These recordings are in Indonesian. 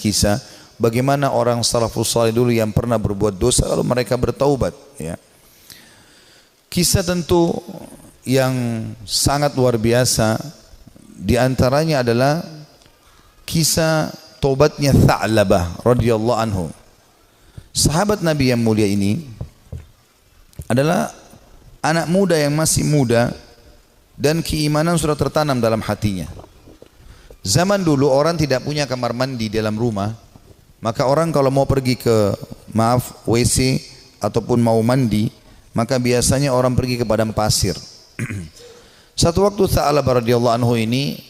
Kisah bagaimana orang salafus salih dulu yang pernah berbuat dosa lalu mereka bertaubat, ya. Kisah tentu yang sangat luar biasa, di antaranya adalah kisah taubatnya Tha'labah radhiyallahu anhu. Sahabat Nabi yang mulia ini adalah anak muda yang masih muda dan keimanan sudah tertanam dalam hatinya. Zaman dulu orang tidak punya kamar mandi dalam rumah, maka orang kalau mau pergi ke WC ataupun mau mandi, maka biasanya orang pergi ke padang pasir. Satu waktu Tha'labah radhiyallahu anhu ini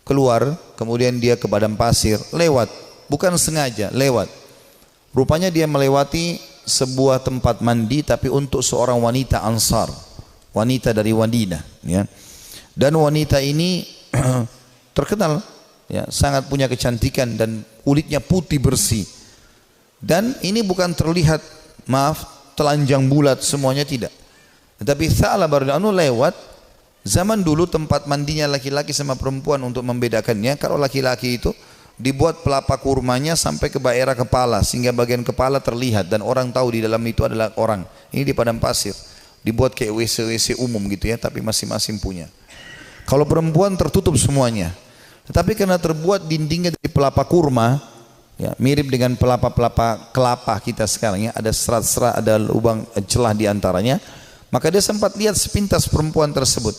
keluar, kemudian dia ke padang pasir, lewat, bukan sengaja, lewat. Rupanya dia melewati sebuah tempat mandi tapi untuk seorang wanita Ansar, wanita dari Madinah, ya. Dan wanita ini terkenal, ya, sangat punya kecantikan dan kulitnya putih bersih. Dan ini bukan terlihat, telanjang bulat semuanya, tidak. Tetapi Tha'labah radhiyallahu anhu lewat. Zaman dulu tempat mandinya laki-laki sama perempuan untuk membedakannya, kalau laki-laki itu dibuat pelapa kurmanya sampai ke daerah kepala sehingga bagian kepala terlihat dan orang tahu di dalam itu adalah orang. Ini di padang pasir, dibuat kayak WC umum gitu, ya, tapi masing-masing punya. Kalau perempuan tertutup semuanya. Tetapi karena terbuat dindingnya dari pelapa kurma, ya, mirip dengan pelapa-pelapa kelapa kita sekarang, ya, ada serat-serat, ada lubang celah di antaranya, maka dia sempat lihat sepintas perempuan tersebut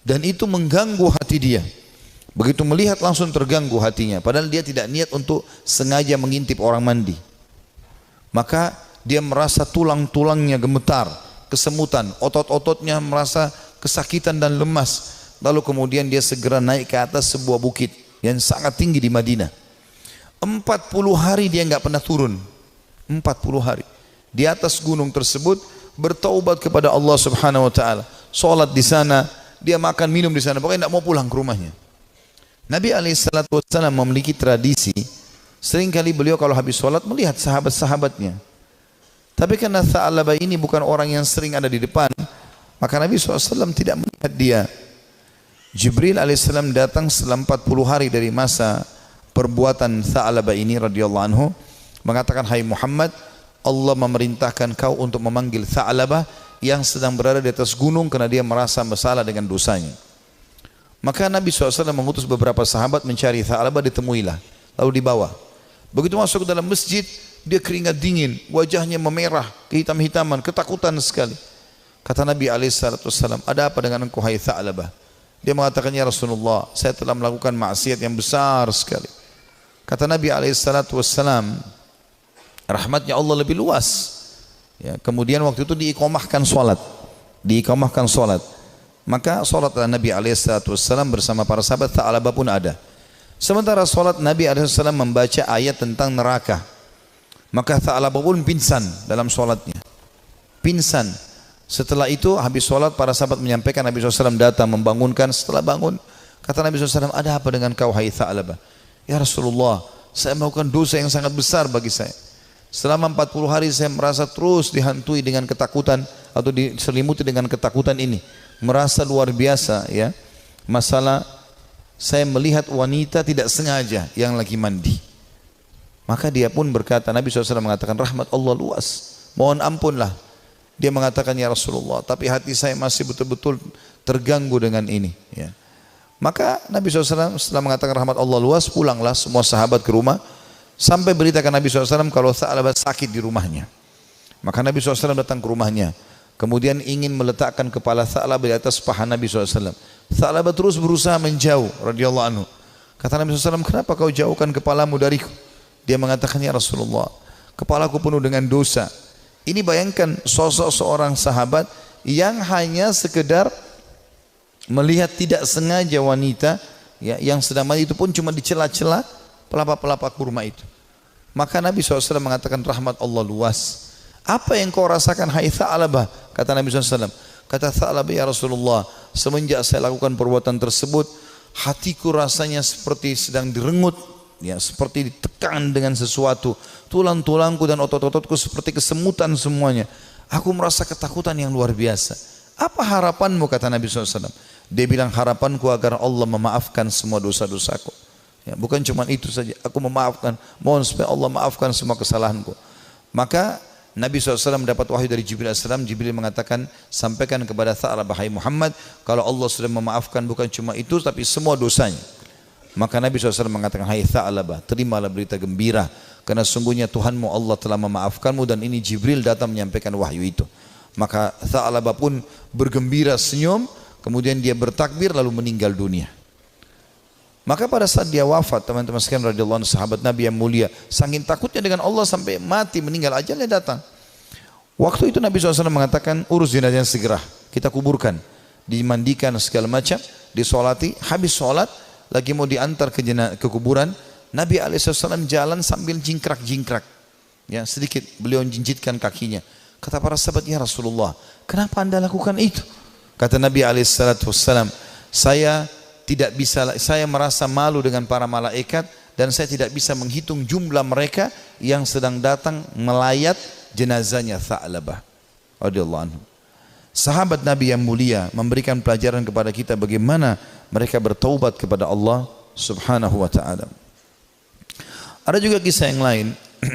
dan itu mengganggu hati dia. Begitu melihat langsung terganggu hatinya, padahal dia tidak niat untuk sengaja mengintip orang mandi. Maka dia merasa tulang-tulangnya gemetar, kesemutan, otot-ototnya merasa kesakitan dan lemas. Lalu kemudian dia segera naik ke atas sebuah bukit yang sangat tinggi di Madinah. 40 hari dia nggak pernah turun. 40 hari di atas gunung tersebut bertaubat kepada Allah Subhanahu wa taala. Salat di sana, dia makan minum di sana, pokoknya tidak mau pulang ke rumahnya. Nabi SAW memiliki tradisi, seringkali beliau kalau habis salat melihat sahabat-sahabatnya. Tapi karena Tha'labah ini bukan orang yang sering ada di depan, maka Nabi SAW tidak melihat dia. Jibril alaihissalam datang setelah 40 hari dari masa perbuatan Tha'labah ini radhiyallahu anhu, mengatakan, "Hai Muhammad, Allah memerintahkan kau untuk memanggil Tha'labah yang sedang berada di atas gunung karena dia merasa bersalah dengan dosanya." Maka Nabi SAW mengutus beberapa sahabat mencari Tha'labah, ditemuilah, lalu dibawa. Begitu masuk ke dalam masjid, dia keringat dingin, wajahnya memerah, kehitam-hitaman, ketakutan sekali. Kata Nabi SAW, "Ada apa dengan engkau hai Tha'labah?" Dia mengatakan, "Ya Rasulullah, saya telah melakukan maksiat yang besar sekali." Kata Nabi SAW, rahmatnya Allah lebih luas, ya. Kemudian waktu itu diiqamahkan solat, maka solat Nabi SAW bersama para sahabat Tha'labah pun ada. Sementara solat Nabi SAW membaca ayat tentang neraka, maka Tha'labah pun pingsan dalam solatnya, pingsan. Setelah itu habis sholat para sahabat menyampaikan, Nabi SAW datang membangunkan. Setelah bangun kata Nabi SAW, "Ada apa dengan kau hai Tha'labah?" "Ya Rasulullah, saya melakukan dosa yang sangat besar bagi saya. Selama 40 hari saya merasa terus dihantui dengan ketakutan atau diselimuti dengan ketakutan ini. Merasa luar biasa, ya. Masalah saya melihat wanita tidak sengaja yang lagi mandi." Maka dia pun berkata, Nabi SAW mengatakan, "Rahmat Allah luas, mohon ampunlah." Dia mengatakan, "Ya Rasulullah, tapi hati saya masih betul-betul terganggu dengan ini." Ya. Maka Nabi SAW setelah mengatakan rahmat Allah luas, pulanglah semua sahabat ke rumah, sampai beritakan Nabi SAW kalau Tha'labah sakit di rumahnya. Maka Nabi SAW datang ke rumahnya, kemudian ingin meletakkan kepala Tha'labah di atas paha Nabi SAW. Tha'labah terus berusaha menjauh radhiyallahu anhu. Kata Nabi SAW, "Kenapa kau jauhkan kepalamu dariku?" Dia mengatakan, "Ya Rasulullah, kepalaku penuh dengan dosa." Ini bayangkan sosok seorang sahabat yang hanya sekedar melihat tidak sengaja wanita, ya, yang sedang mandi, itu pun cuma di celah-celah pelapa-pelapa kurma itu. Maka Nabi SAW mengatakan rahmat Allah luas. "Apa yang kau rasakan hai Tha'labah?" Kata Nabi SAW. Kata Tha'labah, "Ya Rasulullah, semenjak saya lakukan perbuatan tersebut, hatiku rasanya seperti sedang direngut ya, seperti ditekan dengan sesuatu. Tulang-tulangku dan otot-ototku seperti kesemutan semuanya. Aku merasa ketakutan yang luar biasa. Apa harapanmu, kata Nabi SAW? Dia bilang, harapanku agar Allah memaafkan semua dosa-dosaku. Ya, bukan cuma itu saja, aku memaafkan, mohon supaya Allah maafkan semua kesalahanku. Maka Nabi SAW mendapat wahyu dari Jibril AS. Jibril mengatakan, sampaikan kepada Tha'labah, hai Muhammad, kalau Allah sudah memaafkan bukan cuma itu, tapi semua dosanya. Maka Nabi SAW mengatakan, hai Tha'labah, terimalah berita gembira, karena sungguhnya Tuhanmu Allah telah memaafkanmu, dan ini Jibril datang menyampaikan wahyu itu. Maka Tha'labah pun bergembira, senyum, kemudian dia bertakbir lalu meninggal dunia. Maka pada saat dia wafat, teman-teman sekalian radhiyallahu anhu, sahabat Nabi yang mulia, saking takutnya dengan Allah sampai mati, meninggal, ajalnya datang. Waktu itu Nabi SAW mengatakan, urus jenazahnya segera, kita kuburkan, dimandikan segala macam, disolati. Habis sholat lagi mau diantar ke kuburan, Nabi SAW jalan sambil jingkrak-jingkrak, ya, sedikit beliau jinjitkan kakinya. Kata para sahabat, ya Rasulullah, kenapa anda lakukan itu? Kata Nabi SAW, saya merasa malu dengan para malaikat, dan saya tidak bisa menghitung jumlah mereka yang sedang datang melayat jenazahnya Tha'labah radhiyallahu anhu. Sahabat Nabi yang mulia memberikan pelajaran kepada kita bagaimana mereka bertaubat kepada Allah Subhanahu wa ta'ala. Ada juga kisah yang lain,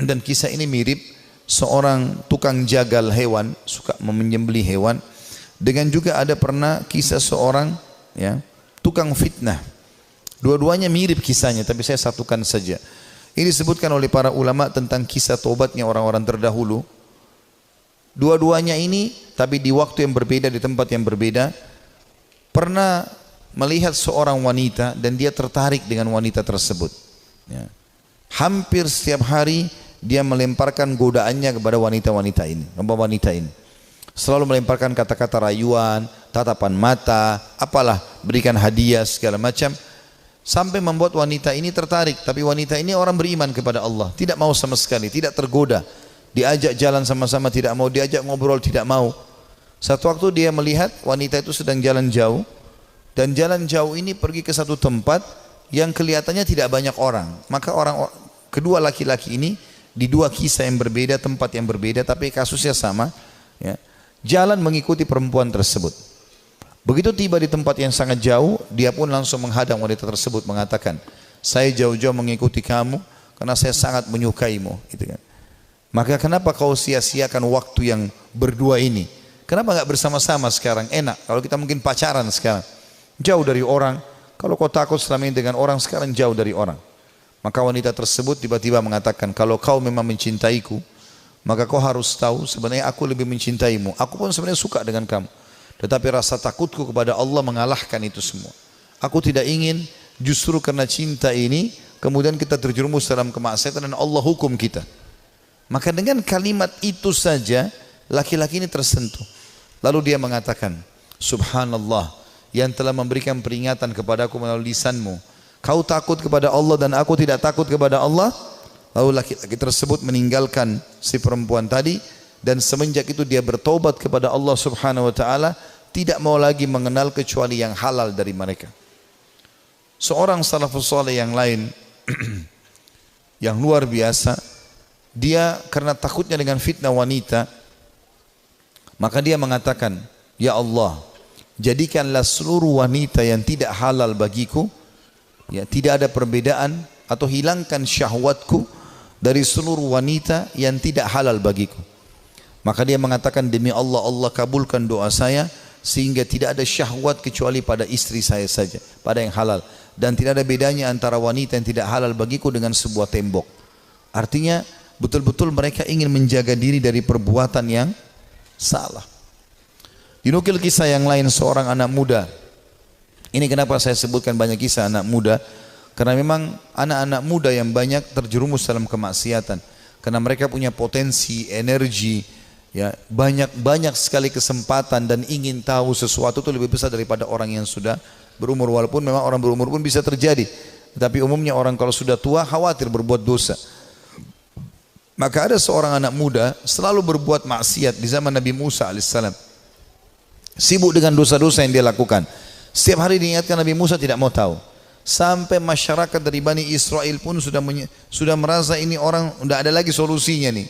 dan kisah ini mirip seorang tukang jagal hewan, suka menyembelih hewan. Dengan juga ada pernah kisah seorang, ya, tukang fitnah. Dua-duanya mirip kisahnya, tapi saya satukan saja. Ini disebutkan oleh para ulama tentang kisah taubatnya orang-orang terdahulu. Dua-duanya ini, tapi di waktu yang berbeda, di tempat yang berbeda, pernah melihat seorang wanita dan dia tertarik dengan wanita tersebut. Ya. Hampir setiap hari dia melemparkan godaannya kepada wanita-wanita ini. Selalu melemparkan kata-kata rayuan, tatapan mata, apalah, berikan hadiah segala macam, sampai membuat wanita ini tertarik. Tapi wanita ini orang beriman kepada Allah, tidak mau sama sekali, tidak tergoda. Diajak jalan sama-sama tidak mau, diajak ngobrol tidak mau. Satu waktu dia melihat wanita itu sedang jalan jauh, dan jalan jauh ini pergi ke satu tempat yang kelihatannya tidak banyak orang. Maka kedua laki-laki ini di dua kisah yang berbeda, tempat yang berbeda, tapi kasusnya sama, ya, jalan mengikuti perempuan tersebut. Begitu tiba di tempat yang sangat jauh, dia pun langsung menghadang wanita tersebut, mengatakan, saya jauh-jauh mengikuti kamu karena saya sangat menyukaimu, gitu kan. Maka kenapa kau sia-siakan waktu yang berdua ini? Kenapa enggak bersama-sama sekarang? Enak kalau kita mungkin pacaran sekarang, jauh dari orang. Kalau kau takut selama ini dengan orang, sekarang jauh dari orang. Maka wanita tersebut tiba-tiba mengatakan, kalau kau memang mencintaiku, maka kau harus tahu sebenarnya aku lebih mencintaimu. Aku pun sebenarnya suka dengan kamu, tetapi rasa takutku kepada Allah mengalahkan itu semua. Aku tidak ingin justru karena cinta ini kemudian kita terjerumus dalam kemaksiatan dan Allah hukum kita. Maka dengan kalimat itu saja laki-laki ini tersentuh. Lalu dia mengatakan, subhanallah, yang telah memberikan peringatan kepadaku melalui lisanmu. Kau takut kepada Allah dan aku tidak takut kepada Allah. Lalu laki-laki tersebut meninggalkan si perempuan tadi, dan semenjak itu dia bertobat kepada Allah Subhanahu wa ta'ala, tidak mau lagi mengenal kecuali yang halal dari mereka. Seorang salafus saleh yang lain yang luar biasa, dia karena takutnya dengan fitnah wanita, maka dia mengatakan, ya Allah, jadikanlah seluruh wanita yang tidak halal bagiku, ya, tidak ada perbedaan, atau hilangkan syahwatku dari seluruh wanita yang tidak halal bagiku. Maka dia mengatakan, demi Allah, Allah kabulkan doa saya, sehingga tidak ada syahwat kecuali pada istri saya saja, pada yang halal, dan tidak ada bedanya antara wanita yang tidak halal bagiku dengan sebuah tembok. Artinya betul-betul mereka ingin menjaga diri dari perbuatan yang salah. Dinukil kisah yang lain seorang anak muda. Ini kenapa saya sebutkan banyak kisah anak muda, karena memang anak-anak muda yang banyak terjerumus dalam kemaksiatan, karena mereka punya potensi, energi, ya, banyak sekali kesempatan, dan ingin tahu sesuatu itu lebih besar daripada orang yang sudah berumur. Walaupun memang orang berumur pun bisa terjadi, tapi umumnya orang kalau sudah tua khawatir berbuat dosa. Maka ada seorang anak muda selalu berbuat maksiat di zaman Nabi Musa alaihissalam. Sibuk dengan dosa-dosa yang dia lakukan. Setiap hari diingatkan, Nabi Musa tidak mau tahu. Sampai masyarakat dari Bani Israel pun sudah merasa ini orang tidak ada lagi solusinya nih.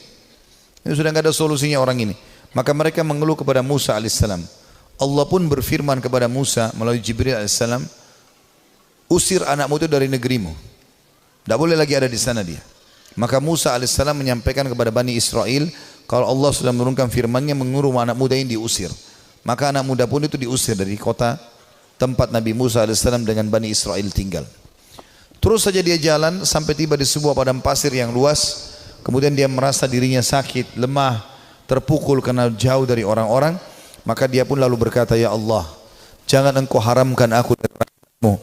Ini sudah tidak ada solusinya orang ini. Maka mereka mengeluh kepada Musa alaihissalam. Allah pun berfirman kepada Musa melalui Jibril alaihissalam, usir anakmu itu dari negerimu. Tidak boleh lagi ada di sana dia. Maka Musa alaihissalam menyampaikan kepada Bani Israel, kalau Allah sudah menurunkan firman-Nya menyuruh anak muda ini diusir. Maka anak muda pun itu diusir dari kota tempat Nabi Musa alaihissalam dengan Bani Israel tinggal. Terus saja dia jalan sampai tiba di sebuah padang pasir yang luas. Kemudian dia merasa dirinya sakit, lemah, terpukul karena jauh dari orang-orang. Maka dia pun lalu berkata, ya Allah, jangan engkau haramkan aku dari rahmat-Mu.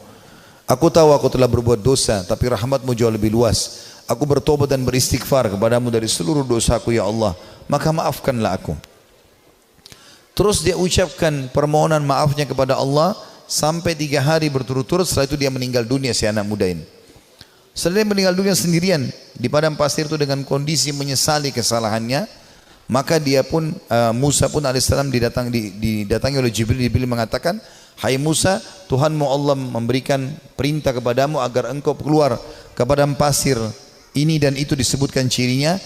Aku tahu aku telah berbuat dosa, tapi rahmat-Mu jauh lebih luas. Aku bertobat dan beristighfar kepadamu dari seluruh dosaku ya Allah. Maka maafkanlah aku. Terus dia ucapkan permohonan maafnya kepada Allah. Sampai 3 hari berturut-turut, setelah itu dia meninggal dunia si anak muda ini. Setelah dia meninggal dunia sendirian di padang pasir itu dengan kondisi menyesali kesalahannya, maka dia pun Musa pun alaihissalam didatangi oleh Jibril. Jibril mengatakan, hai Musa, Tuhanmu Allah memberikan perintah kepadamu agar engkau keluar ke padang pasir ini dan itu disebutkan cirinya.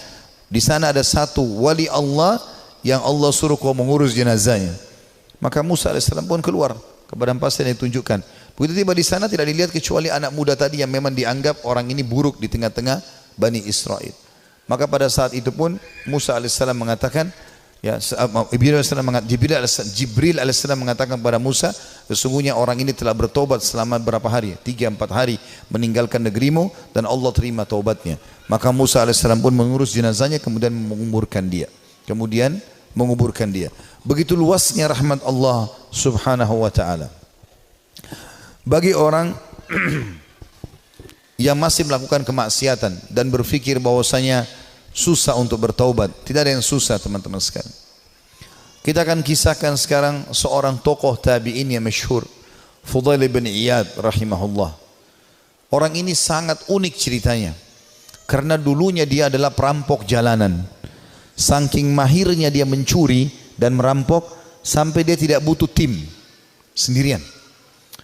Di sana ada satu wali Allah yang Allah suruh kau mengurus jenazahnya. Maka Musa alaihissalam pun keluar ke padang pasir yang ditunjukkan. Begitu tiba di sana tidak dilihat kecuali anak muda tadi yang memang dianggap orang ini buruk di tengah-tengah Bani Israel. Maka pada saat itu pun Musa alaihissalam mengatakan, ya, Jibril alaihissalam mengatakan kepada Musa, sesungguhnya orang ini telah bertobat selama berapa hari? 3-4 hari meninggalkan negerimu dan Allah terima taubatnya. Maka Musa alaihissalam pun mengurus jenazahnya kemudian menguburkan dia. Begitu luasnya rahmat Allah subhanahu wa ta'ala. Bagi orang yang masih melakukan kemaksiatan dan berfikir bahwasanya susah untuk bertaubat, tidak ada yang susah teman-teman sekalian. Kita akan kisahkan sekarang seorang tokoh tabi'in yang masyhur, Fudail bin Iyad rahimahullah. Orang ini sangat unik ceritanya, karena dulunya dia adalah perampok jalanan. Saking mahirnya dia mencuri dan merampok sampai dia tidak butuh tim, sendirian.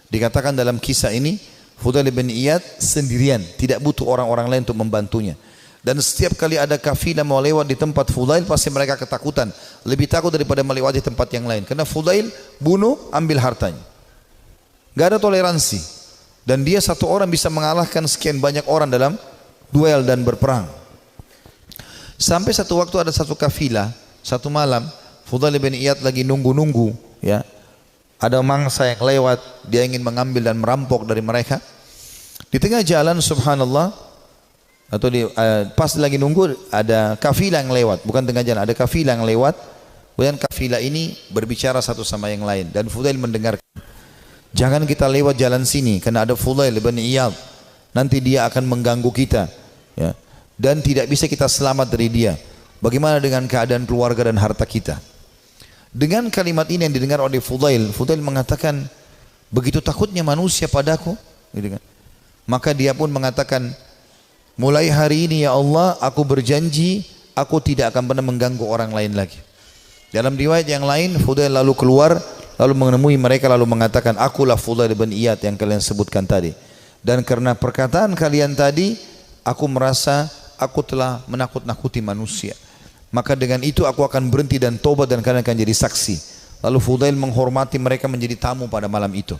Dikatakan dalam kisah ini, Fudail bin Iyad sendirian, tidak butuh orang-orang lain untuk membantunya. Dan setiap kali ada kafilah mau lewat di tempat Fudail, pasti mereka ketakutan, lebih takut daripada melewati tempat yang lain. Karena Fudail bunuh, ambil hartanya, gak ada toleransi. Dan dia satu orang bisa mengalahkan sekian banyak orang dalam duel dan berperang. Sampai satu waktu ada satu kafilah, satu malam Fudail bin Iyad lagi nunggu-nunggu, ya, ada mangsa yang lewat, dia ingin mengambil dan merampok dari mereka. Di tengah jalan subhanallah, atau pas lagi nunggu ada kafilah yang lewat, bukan tengah jalan, ada kafilah yang lewat. Kemudian kafilah ini berbicara satu sama yang lain dan Fudail mendengarkan. Jangan kita lewat jalan sini karena ada Fudail bin Iyad, nanti dia akan mengganggu kita, ya, dan tidak bisa kita selamat dari dia. Bagaimana dengan keadaan keluarga dan harta kita? Dengan kalimat ini yang didengar oleh Fudail, Fudail mengatakan, begitu takutnya manusia padaku, gitu kan. Maka dia pun mengatakan, mulai hari ini ya Allah, aku berjanji aku tidak akan pernah mengganggu orang lain lagi. Dalam riwayat yang lain, Fudail lalu keluar, lalu menemui mereka, lalu mengatakan, akulah Fudail bin Iyad yang kalian sebutkan tadi. Dan karena perkataan kalian tadi, aku merasa aku telah menakut-nakuti manusia. Maka dengan itu aku akan berhenti dan tobat dan kalian akan jadi saksi. Lalu Fudail menghormati mereka menjadi tamu pada malam itu.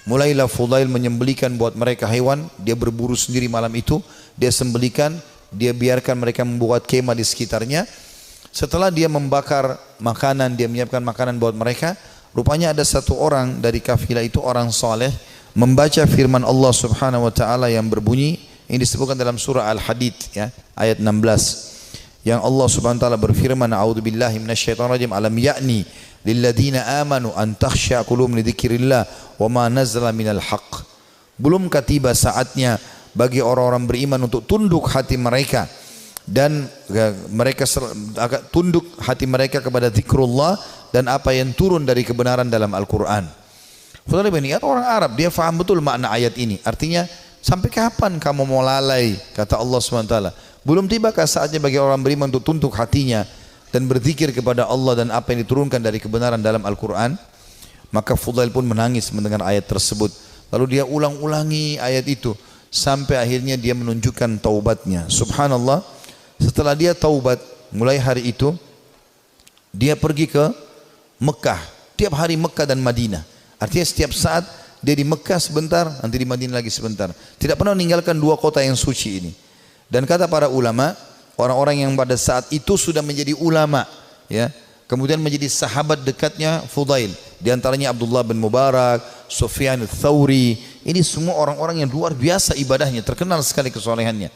Mulailah Fudail menyembelikan buat mereka hewan, dia berburu sendiri malam itu, dia sembelikan, dia biarkan mereka membuat kemah di sekitarnya. Setelah dia membakar makanan, dia menyiapkan makanan buat mereka, rupanya ada satu orang dari kafilah itu, orang saleh, membaca firman Allah subhanahu wa ta'ala yang berbunyi, ini disebutkan dalam surah Al-Hadid, ya, ayat 16. Yang Allah subhanahu wa ta'ala berfirman, a'udzubillahi minasyaitonirrajim, alam ya'ni lilladina amanu an takhsha qulubuhum li dzikrillah wa ma nazala minal haqq. Belumkah tiba saatnya bagi orang-orang beriman untuk tunduk hati mereka dan mereka tunduk hati mereka kepada zikrullah dan apa yang turun dari kebenaran dalam Al-Quran. Fudail bin Iyad orang Arab, dia faham betul makna ayat ini. Artinya, sampai kapan kamu mau lalai, kata Allah subhanahu wa ta'ala. Belum tibakah saatnya bagi orang beriman untuk tunduk hatinya dan berzikir kepada Allah dan apa yang diturunkan dari kebenaran dalam Al-Quran? Maka Fudail pun menangis mendengar ayat tersebut. Lalu dia ulang-ulangi ayat itu sampai akhirnya dia menunjukkan taubatnya. Subhanallah, setelah dia taubat, mulai hari itu dia pergi ke Mekah. Tiap hari Mekah dan Madinah. Artinya setiap saat dia di Mekah sebentar, nanti di Madinah lagi sebentar. Tidak pernah meninggalkan dua kota yang suci ini. Dan kata para ulama, orang-orang yang pada saat itu sudah menjadi ulama, ya, kemudian menjadi sahabat dekatnya Fudail. Di antaranya Abdullah bin Mubarak, Sufyan al-Thawri. Ini semua orang-orang yang luar biasa ibadahnya, terkenal sekali kesolehannya.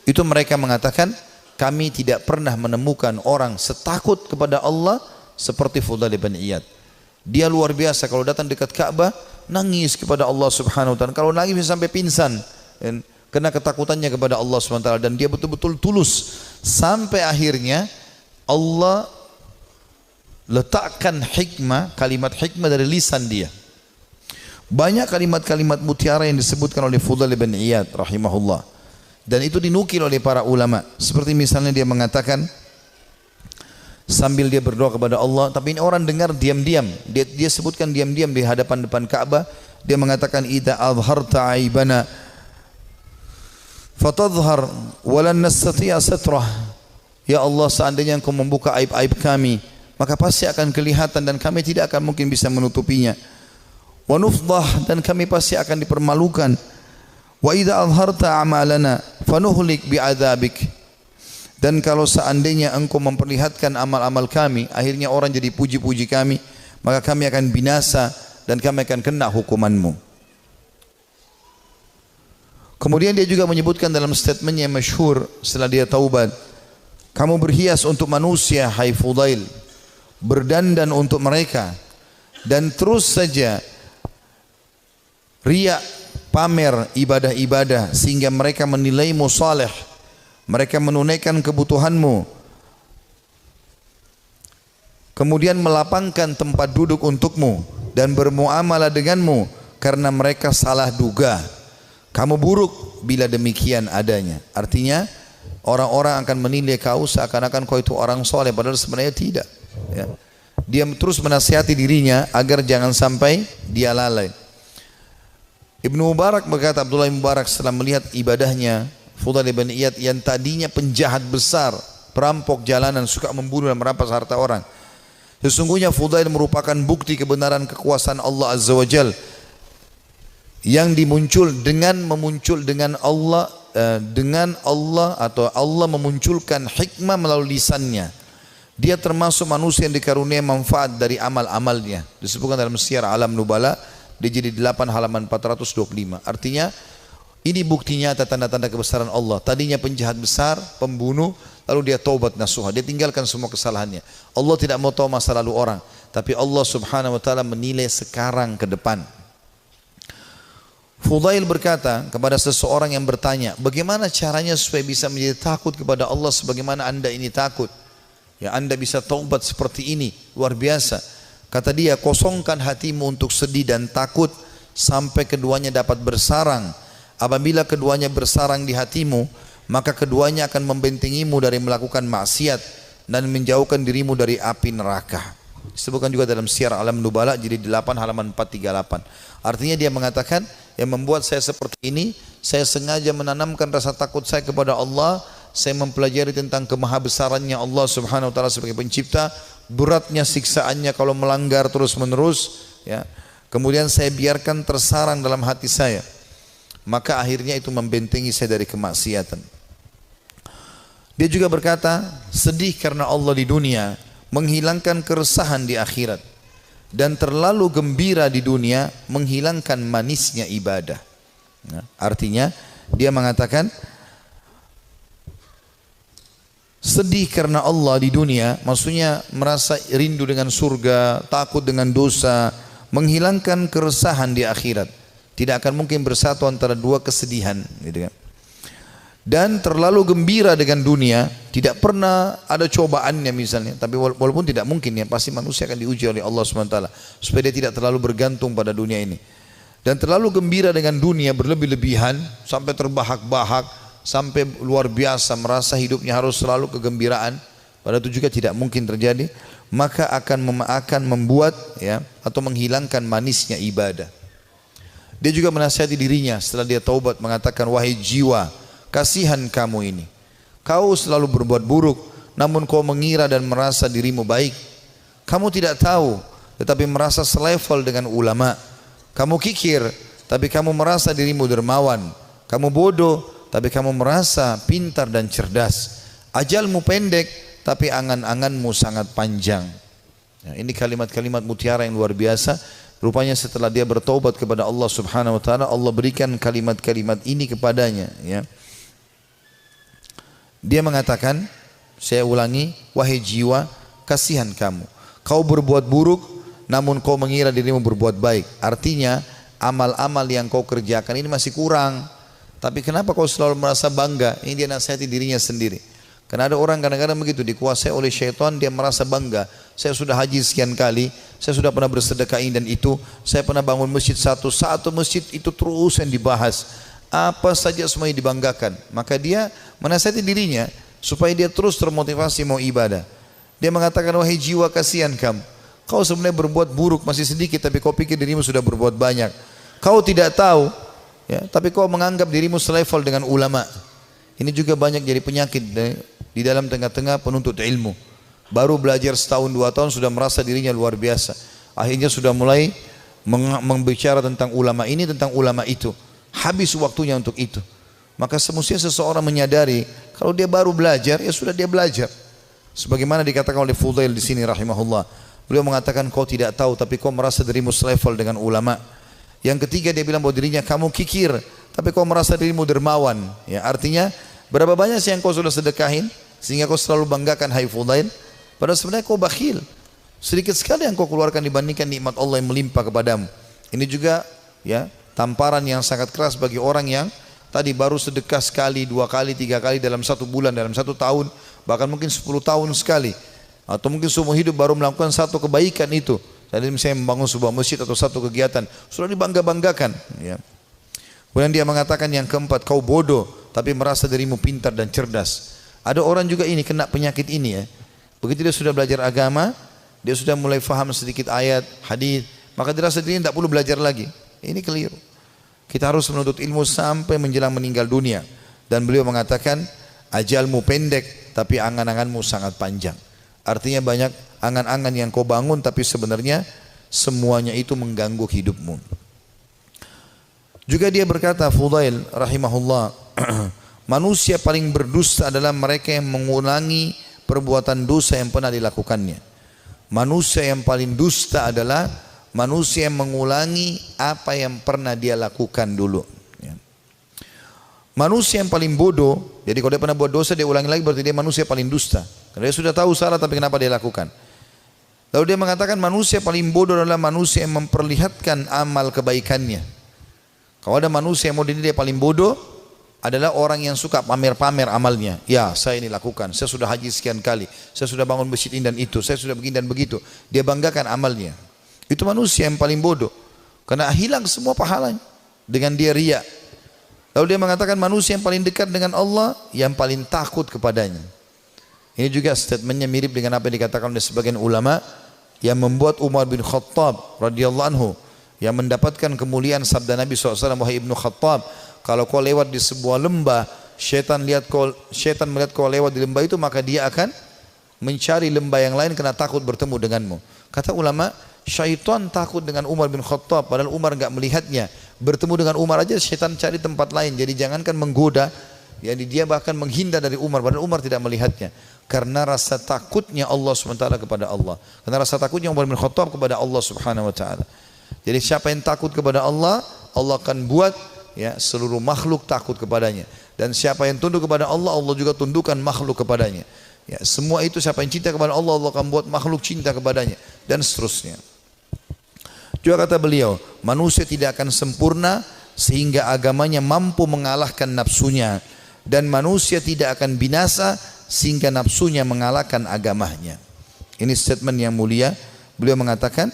Itu mereka mengatakan, kami tidak pernah menemukan orang setakut kepada Allah seperti Fudail bin Iyad. Dia luar biasa, kalau datang dekat Ka'bah nangis kepada Allah Subhanahu wa taala. Kalau nangis bisa sampai pingsan karena ketakutannya kepada Allah Subhanahu wa taala, dan dia betul-betul tulus sampai akhirnya Allah letakkan hikmah, kalimat hikmah dari lisan dia. Banyak kalimat-kalimat mutiara yang disebutkan oleh Fudail bin Iyad rahimahullah, dan itu dinukil oleh para ulama. Seperti misalnya dia mengatakan sambil dia berdoa kepada Allah, tapi ini orang dengar diam-diam. Dia sebutkan diam-diam di hadapan depan Ka'bah. Dia mengatakan, idza azharta aibana fatadhhar walan nastati'a satrah. Ya Allah, seandainya Engkau membuka aib-aib kami, maka pasti akan kelihatan dan kami tidak akan mungkin bisa menutupinya. Wa nufdah, dan kami pasti akan dipermalukan. Wa idza azharta a'malana fanuhlik bi'adzabik. Dan kalau seandainya Engkau memperlihatkan amal-amal kami, akhirnya orang jadi puji-puji kami, maka kami akan binasa dan kami akan kena hukuman-Mu. Kemudian dia juga menyebutkan dalam statementnya yang masyhur setelah dia taubat, kamu berhias untuk manusia, hai Fudail, berdandan untuk mereka, dan terus saja riya, pamer ibadah-ibadah sehingga mereka menilaimu saleh. Mereka menunaikan kebutuhanmu, kemudian melapangkan tempat duduk untukmu dan bermuamalah denganmu karena mereka salah duga. Kamu buruk bila demikian adanya. Artinya orang-orang akan menilai kau seakan-akan kau itu orang soleh, padahal sebenarnya tidak, ya. Dia terus menasihati dirinya agar jangan sampai dia lalai. Ibnu Mubarak berkata, Abdullah bin Mubarak setelah melihat ibadahnya Fudail bin Iyad yang tadinya penjahat besar, perampok jalanan, suka membunuh dan merampas harta orang, sesungguhnya Fudail merupakan bukti kebenaran kekuasaan Allah Azza wa Jal yang dimuncul dengan Allah atau Allah memunculkan hikmah melalui lisannya. Dia termasuk manusia yang dikaruniai manfaat dari amal-amalnya. Disebutkan dalam Syiar Alam Nubala di jilid 8 halaman 425. Artinya ini bukti nyata tanda-tanda kebesaran Allah. Tadinya penjahat besar, pembunuh, lalu dia taubat nasuha. Dia tinggalkan semua kesalahannya. Allah tidak mau tahu masa lalu orang, tapi Allah Subhanahu wa taala menilai sekarang ke depan. Fudail berkata kepada seseorang yang bertanya, bagaimana caranya supaya bisa menjadi takut kepada Allah sebagaimana Anda ini takut? Ya, Anda bisa taubat seperti ini, luar biasa. Kata dia, kosongkan hatimu untuk sedih dan takut sampai keduanya dapat bersarang. Apabila keduanya bersarang di hatimu, maka keduanya akan membentengimu dari melakukan maksiat dan menjauhkan dirimu dari api neraka. Disebutkan juga dalam Syiar Alam Nubala jilid 8 halaman 438. Artinya dia mengatakan, yang membuat saya seperti ini, saya sengaja menanamkan rasa takut saya kepada Allah. Saya mempelajari tentang kemahabesarannya Allah Subhanahu wa taala sebagai pencipta, beratnya siksaannya kalau melanggar terus-menerus, ya. Kemudian saya biarkan tersarang dalam hati saya. Maka akhirnya itu membentengi saya dari kemaksiatan. Dia juga berkata, sedih karena Allah di dunia menghilangkan keresahan di akhirat, dan terlalu gembira di dunia menghilangkan manisnya ibadah. Nah, artinya dia mengatakan sedih karena Allah di dunia, maksudnya merasa rindu dengan surga, takut dengan dosa, menghilangkan keresahan di akhirat. Tidak akan mungkin bersatu antara dua kesedihan, gitu kan. Dan terlalu gembira dengan dunia, tidak pernah ada cobaannya misalnya. Tapi walaupun tidak mungkin, ya pasti manusia akan diuji oleh Allah SWT supaya dia tidak terlalu bergantung pada dunia ini. Dan terlalu gembira dengan dunia berlebih-lebihan sampai terbahak-bahak, sampai luar biasa merasa hidupnya harus selalu kegembiraan, padahal itu juga tidak mungkin terjadi. Maka akan membuat, ya, atau menghilangkan manisnya ibadah. Dia juga menasihati dirinya setelah dia taubat, mengatakan, wahai jiwa, kasihan kamu ini. Kau selalu berbuat buruk, namun kau mengira dan merasa dirimu baik. Kamu tidak tahu, tetapi merasa selevel dengan ulama. Kamu kikir, tapi kamu merasa dirimu dermawan. Kamu bodoh, tapi kamu merasa pintar dan cerdas. Ajalmu pendek, tapi angan-anganmu sangat panjang. Ya, ini kalimat-kalimat mutiara yang luar biasa. Rupanya setelah dia bertaubat kepada Allah Subhanahu wa taala, Allah berikan kalimat-kalimat ini kepadanya, ya. Dia mengatakan, saya ulangi, wahai jiwa, kasihan kamu. Kau berbuat buruk, namun kau mengira dirimu berbuat baik. Artinya, amal-amal yang kau kerjakan ini masih kurang. Tapi kenapa kau selalu merasa bangga? Ini dia nasihati dirinya sendiri. Karena ada orang kadang-kadang begitu, dikuasai oleh syaitan, dia merasa bangga. Saya sudah haji sekian kali, saya sudah pernah bersedekah ini dan itu, saya pernah bangun masjid satu masjid itu terus yang dibahas. Apa saja semuanya dibanggakan. Maka dia menasihati dirinya supaya dia terus termotivasi mau ibadah. Dia mengatakan, wahai jiwa, kasihan kamu. Kau sebenarnya berbuat buruk masih sedikit, tapi kau pikir dirimu sudah berbuat banyak. Kau tidak tahu, ya, tapi kau menganggap dirimu selevel dengan ulama. Ini juga banyak jadi penyakit di dalam tengah-tengah penuntut ilmu. Baru belajar setahun 2 tahun sudah merasa dirinya luar biasa. Akhirnya sudah mulai membicara tentang ulama ini, tentang ulama itu. Habis waktunya untuk itu. Maka semestinya seseorang menyadari kalau dia baru belajar, ya sudah dia belajar. Sebagaimana dikatakan oleh Fudail di sini rahimahullah. Beliau mengatakan, kau tidak tahu tapi kau merasa dirimu selevel dengan ulama. Yang ketiga dia bilang bahwa dirinya, kamu kikir tapi kau merasa dirimu dermawan. Ya, artinya berapa banyak sih yang kau sudah sedekahin sehingga kau selalu banggakan, hai Fudail? Padahal sebenarnya kau bakhil. Sedikit sekali yang kau keluarkan dibandingkan nikmat Allah yang melimpah kepadamu. Ini juga, ya, tamparan yang sangat keras bagi orang yang tadi baru sedekah sekali, 2 kali, 3 kali dalam 1 bulan, dalam 1 tahun, bahkan mungkin 10 tahun sekali, atau mungkin seumur hidup baru melakukan 1 kebaikan itu. Tadi misalnya membangun sebuah masjid atau 1 kegiatan, sudah dibangga-banggakan, ya. Kemudian dia mengatakan yang keempat, kau bodoh tapi merasa dirimu pintar dan cerdas. Ada orang juga ini kena penyakit ini, ya. Begitu dia sudah belajar agama, dia sudah mulai faham sedikit ayat, hadis, maka dia rasa dirinya tidak perlu belajar lagi. Ini keliru. Kita harus menuntut ilmu sampai menjelang meninggal dunia. Dan beliau mengatakan, ajalmu pendek tapi angan-anganmu sangat panjang. Artinya banyak angan-angan yang kau bangun tapi sebenarnya semuanya itu mengganggu hidupmu. Juga dia berkata, Fudail rahimahullah, manusia paling berdusta adalah mereka yang mengulangi perbuatan dosa yang pernah dilakukannya. Manusia yang paling dusta adalah manusia yang mengulangi apa yang pernah dia lakukan dulu. Manusia yang paling bodoh, jadi kalau dia pernah buat dosa dia ulangi lagi, berarti dia manusia paling dusta. Karena dia sudah tahu salah tapi kenapa dia lakukan. Lalu dia mengatakan manusia paling bodoh adalah manusia yang memperlihatkan amal kebaikannya. Kalau ada manusia yang mau dinilai dia paling bodoh, adalah orang yang suka pamer-pamer amalnya. Ya, saya ini lakukan, saya sudah haji sekian kali, saya sudah bangun masjid ini dan itu, saya sudah begini dan begitu. Dia banggakan amalnya. Itu manusia yang paling bodoh. Karena hilang semua pahalanya dengan dia riya. Lalu dia mengatakan manusia yang paling dekat dengan Allah, yang paling takut kepadanya. Ini juga statementnya mirip dengan apa yang dikatakan oleh sebagian ulama yang membuat Umar bin Khattab radhiyallahu anhu yang mendapatkan kemuliaan sabda Nabi SAW, wahai Ibnu Khattab, kalau kau lewat di sebuah lembah, syaitan melihat kau lewat di lembah itu, maka dia akan mencari lembah yang lain karena takut bertemu denganmu. Kata ulama, syaitan takut dengan Umar bin Khattab, padahal Umar enggak melihatnya. Bertemu dengan Umar aja syaitan cari tempat lain. Jadi jangankan menggoda, jadi dia bahkan menghindar dari Umar, padahal Umar tidak melihatnya. Karena rasa takutnya Allah SWT kepada Allah. Karena rasa takutnya Umar bin Khattab kepada Allah Subhanahu wa taala. Jadi siapa yang takut kepada Allah, Allah akan buat, ya, seluruh makhluk takut kepadanya. Dan siapa yang tunduk kepada Allah, Allah juga tundukkan makhluk kepadanya. Ya, semua itu siapa yang cinta kepada Allah, Allah akan buat makhluk cinta kepadanya, dan seterusnya. Juga kata beliau, manusia tidak akan sempurna sehingga agamanya mampu mengalahkan nafsunya, dan manusia tidak akan binasa sehingga nafsunya mengalahkan agamanya. Ini statement yang mulia. Beliau mengatakan,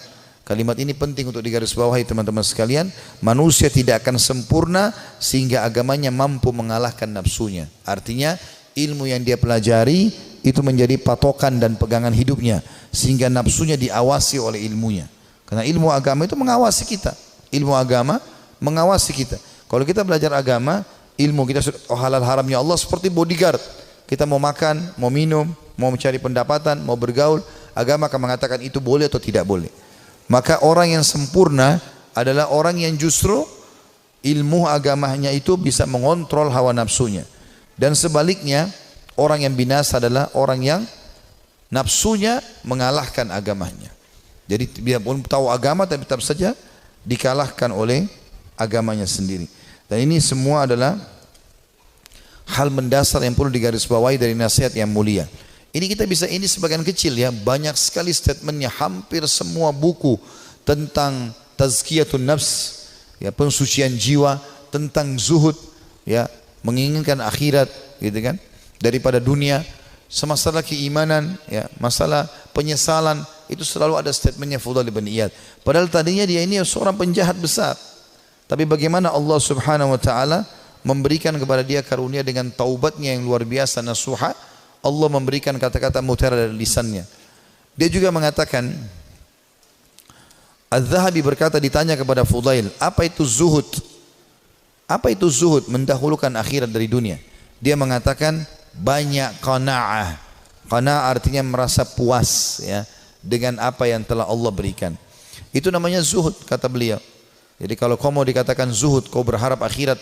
kalimat ini penting untuk digarisbawahi teman-teman sekalian. Manusia tidak akan sempurna sehingga agamanya mampu mengalahkan nafsunya. Artinya ilmu yang dia pelajari itu menjadi patokan dan pegangan hidupnya, sehingga nafsunya diawasi oleh ilmunya. Karena ilmu agama itu mengawasi kita. Ilmu agama mengawasi kita. Kalau kita belajar agama, ilmu kita sudah tahu halal haramnya Allah seperti bodyguard. Kita mau makan, mau minum, mau mencari pendapatan, mau bergaul, agama akan mengatakan itu boleh atau tidak boleh. Maka orang yang sempurna adalah orang yang justru ilmu agamanya itu bisa mengontrol hawa nafsunya. Dan sebaliknya, orang yang binasa adalah orang yang nafsunya mengalahkan agamanya. Jadi dia pun tahu agama tapi tetap saja dikalahkan oleh agamanya sendiri. Dan ini semua adalah hal mendasar yang perlu digarisbawahi dari nasihat yang mulia. Ini sebagian kecil ya, banyak sekali statementnya, hampir semua buku tentang tazkiyatun nafs, ya, pensucian jiwa, tentang zuhud, ya, menginginkan akhirat, gitu kan, daripada dunia, masalah keimanan, ya, masalah penyesalan, itu selalu ada statementnya Fudail bin Iyad. Padahal tadinya dia ini seorang penjahat besar, tapi bagaimana Allah Subhanahu wa taala memberikan kepada dia karunia dengan taubatnya yang luar biasa nasuha. Allah memberikan kata-kata mutiara dari lisannya. Dia juga mengatakan, Az-Zahabi berkata, ditanya kepada Fudail, apa itu zuhud? Apa itu zuhud? Mendahulukan akhirat dari dunia. Dia mengatakan banyak qanaah. Qanaah artinya merasa puas, ya, dengan apa yang telah Allah berikan. Itu namanya zuhud, kata beliau. Jadi kalau kau mau dikatakan zuhud, kau berharap akhirat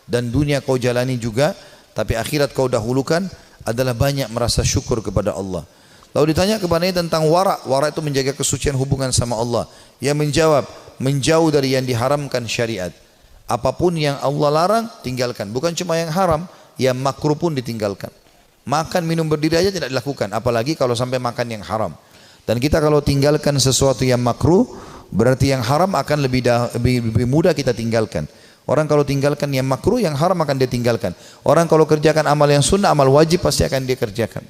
dan dunia kau jalani juga, tapi akhirat kau dahulukan, adalah banyak merasa syukur kepada Allah. Lalu ditanya kepadanya tentang wara. Wara itu menjaga kesucian hubungan sama Allah. Ia menjawab, menjauh dari yang diharamkan syariat. Apapun yang Allah larang, tinggalkan. Bukan cuma yang haram, yang makruh pun ditinggalkan. Makan, minum, berdiri aja tidak dilakukan, apalagi kalau sampai makan yang haram. Dan kita kalau tinggalkan sesuatu yang makruh, berarti yang haram akan lebih mudah kita tinggalkan. Orang kalau tinggalkan yang makruh, yang haram akan dia tinggalkan. Orang kalau kerjakan amal yang sunnah, amal wajib pasti akan dia kerjakan.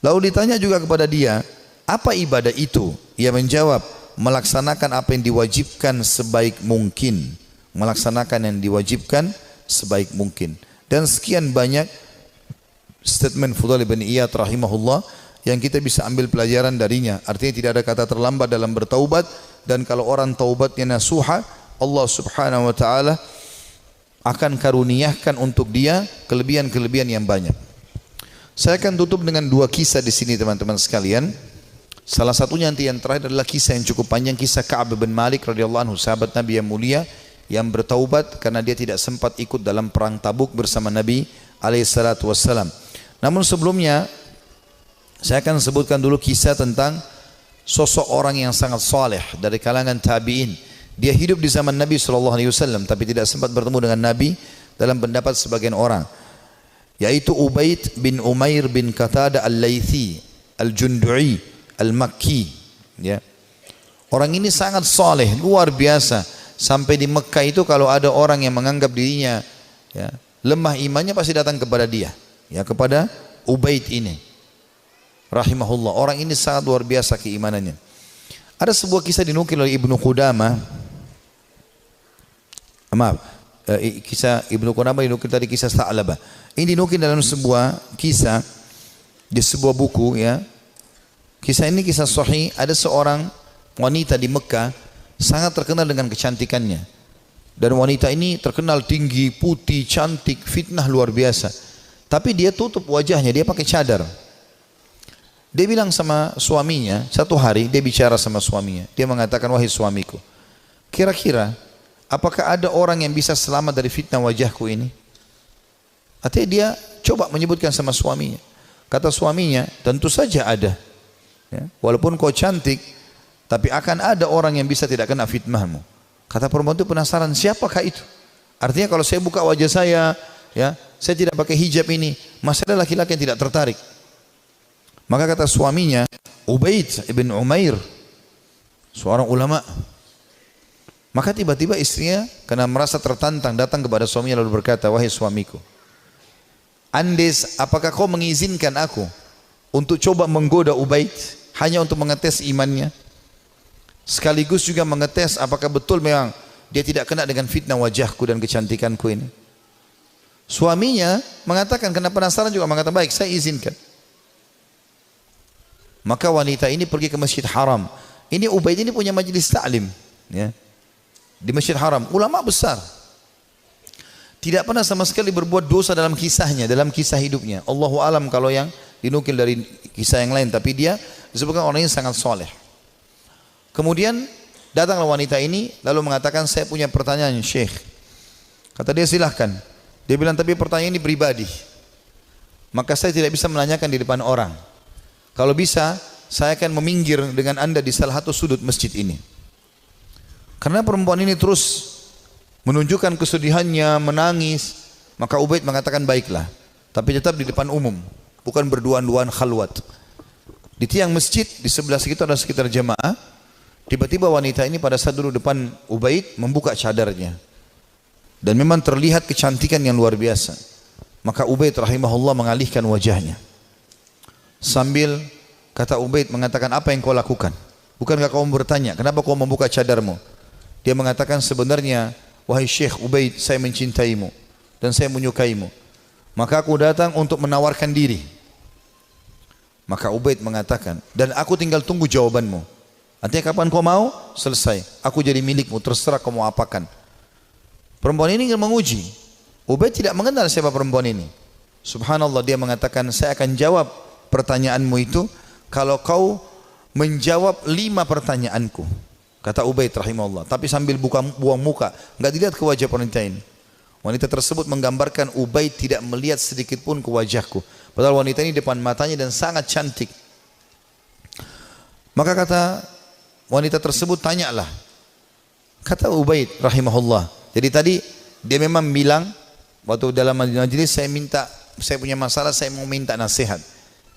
Lalu ditanya juga kepada dia, apa ibadah itu? Ia menjawab, melaksanakan apa yang diwajibkan sebaik mungkin. Melaksanakan yang diwajibkan sebaik mungkin. Dan sekian banyak statement Fudail bin Iyad rahimahullah yang kita bisa ambil pelajaran darinya. Artinya tidak ada kata terlambat dalam bertaubat, dan kalau orang taubatnya nasuha, Allah Subhanahu wa taala akan karuniakan untuk dia kelebihan-kelebihan yang banyak. Saya akan tutup dengan dua kisah di sini teman-teman sekalian. Salah satunya nanti yang terakhir adalah kisah yang cukup panjang, kisah Ka'ab bin Malik radhiyallahu anhu, sahabat Nabi yang mulia yang bertaubat karena dia tidak sempat ikut dalam perang Tabuk bersama Nabi alaihi salatu wassalam. Namun sebelumnya saya akan sebutkan dulu kisah tentang sosok orang yang sangat saleh dari kalangan tabi'in. Dia hidup di zaman Nabi SAW tapi tidak sempat bertemu dengan Nabi dalam pendapat sebagian orang, yaitu Ubaid bin Umair bin Qatada al-Laythi al-Jundu'i al-Makki, ya. Orang ini sangat saleh, luar biasa. Sampai di Mekah itu kalau ada orang yang menganggap dirinya, ya, lemah imannya, pasti datang kepada dia, ya, kepada Ubaid ini rahimahullah. Orang ini sangat luar biasa keimanannya. Ada sebuah kisah dinukil oleh Ibnu Qudamah. Kisah Ibnu Qudamah dinukil tadi, kisah Tha'labah. Ini dinukil dalam sebuah kisah di sebuah buku, ya. Kisah ini kisah sahih. Ada seorang wanita di Mekah sangat terkenal dengan kecantikannya. Dan wanita ini terkenal tinggi, putih, cantik, fitnah luar biasa. Tapi dia tutup wajahnya, dia pakai cadar. Dia bilang sama suaminya, satu hari dia bicara sama suaminya. Dia mengatakan, wahai suamiku, kira-kira apakah ada orang yang bisa selamat dari fitnah wajahku ini? Artinya dia coba menyebutkan sama suaminya. Kata suaminya, tentu saja ada, ya, walaupun kau cantik, tapi akan ada orang yang bisa tidak kena fitnahmu. Kata perempuan itu penasaran, siapakah itu? Artinya kalau saya buka wajah saya, ya, saya tidak pakai hijab ini, masih ada laki-laki yang tidak tertarik. Maka kata suaminya, Ubaid ibn Umair, seorang ulama. Maka tiba-tiba istrinya karena merasa tertantang datang kepada suaminya lalu berkata, wahai suamiku, Andes, apakah kau mengizinkan aku untuk coba menggoda Ubaid hanya untuk mengetes imannya, sekaligus juga mengetes apakah betul memang dia tidak kena dengan fitnah wajahku dan kecantikanku ini? Suaminya mengatakan, karena penasaran juga mengatakan, baik, saya izinkan. Maka wanita ini pergi ke Masjid Haram. Ini Ubaid ini punya majelis ta'lim, ya. di Masjid Haram, ulama besar. Tidak pernah sama sekali berbuat dosa dalam kisahnya, dalam kisah hidupnya. Allahu alam kalau yang dinukil dari kisah yang lain, tapi dia disebutkan orang yang sangat soleh. Kemudian datanglah wanita ini lalu mengatakan, saya punya pertanyaan Syekh. Kata dia, silahkan. Dia bilang, tapi pertanyaan ini pribadi, maka saya tidak bisa menanyakan di depan orang. Kalau bisa saya akan meminggir dengan anda di salah satu sudut masjid ini. Karena perempuan ini terus menunjukkan kesedihannya, menangis, maka Ubaid mengatakan, baiklah, tapi tetap di depan umum, bukan berduaan-duaan khalwat. Di tiang masjid di sebelah situ ada sekitar jemaah. Tiba-tiba wanita ini pada saat duduk depan Ubaid membuka cadarnya, dan memang terlihat kecantikan yang luar biasa. Maka Ubaid rahimahullah mengalihkan wajahnya sambil kata Ubaid mengatakan, apa yang kau lakukan? Bukankah kau bertanya, kenapa kau membuka cadarmu? Dia mengatakan, sebenarnya wahai Syekh Ubaid, saya mencintaimu dan saya menyukaimu, maka aku datang untuk menawarkan diri. Maka Ubaid mengatakan, dan aku tinggal tunggu jawabanmu. Artinya kapan kau mau? Selesai, aku jadi milikmu, terserah kau mau apakan. Perempuan ini ingin menguji. Ubaid tidak mengenal siapa perempuan ini. Subhanallah, dia mengatakan, saya akan jawab pertanyaanmu itu kalau kau menjawab 5 pertanyaanku. Kata Ubaid rahimahullah, tapi sambil buang muka, enggak dilihat ke wajah wanita ini. Wanita tersebut menggambarkan Ubaid tidak melihat sedikit pun ke wajahku, padahal wanita ini depan matanya dan sangat cantik. Maka kata wanita tersebut, tanyalah. Kata Ubaid rahimahullah, jadi tadi dia memang bilang waktu dalam majelis, saya punya masalah, saya mau minta nasihat.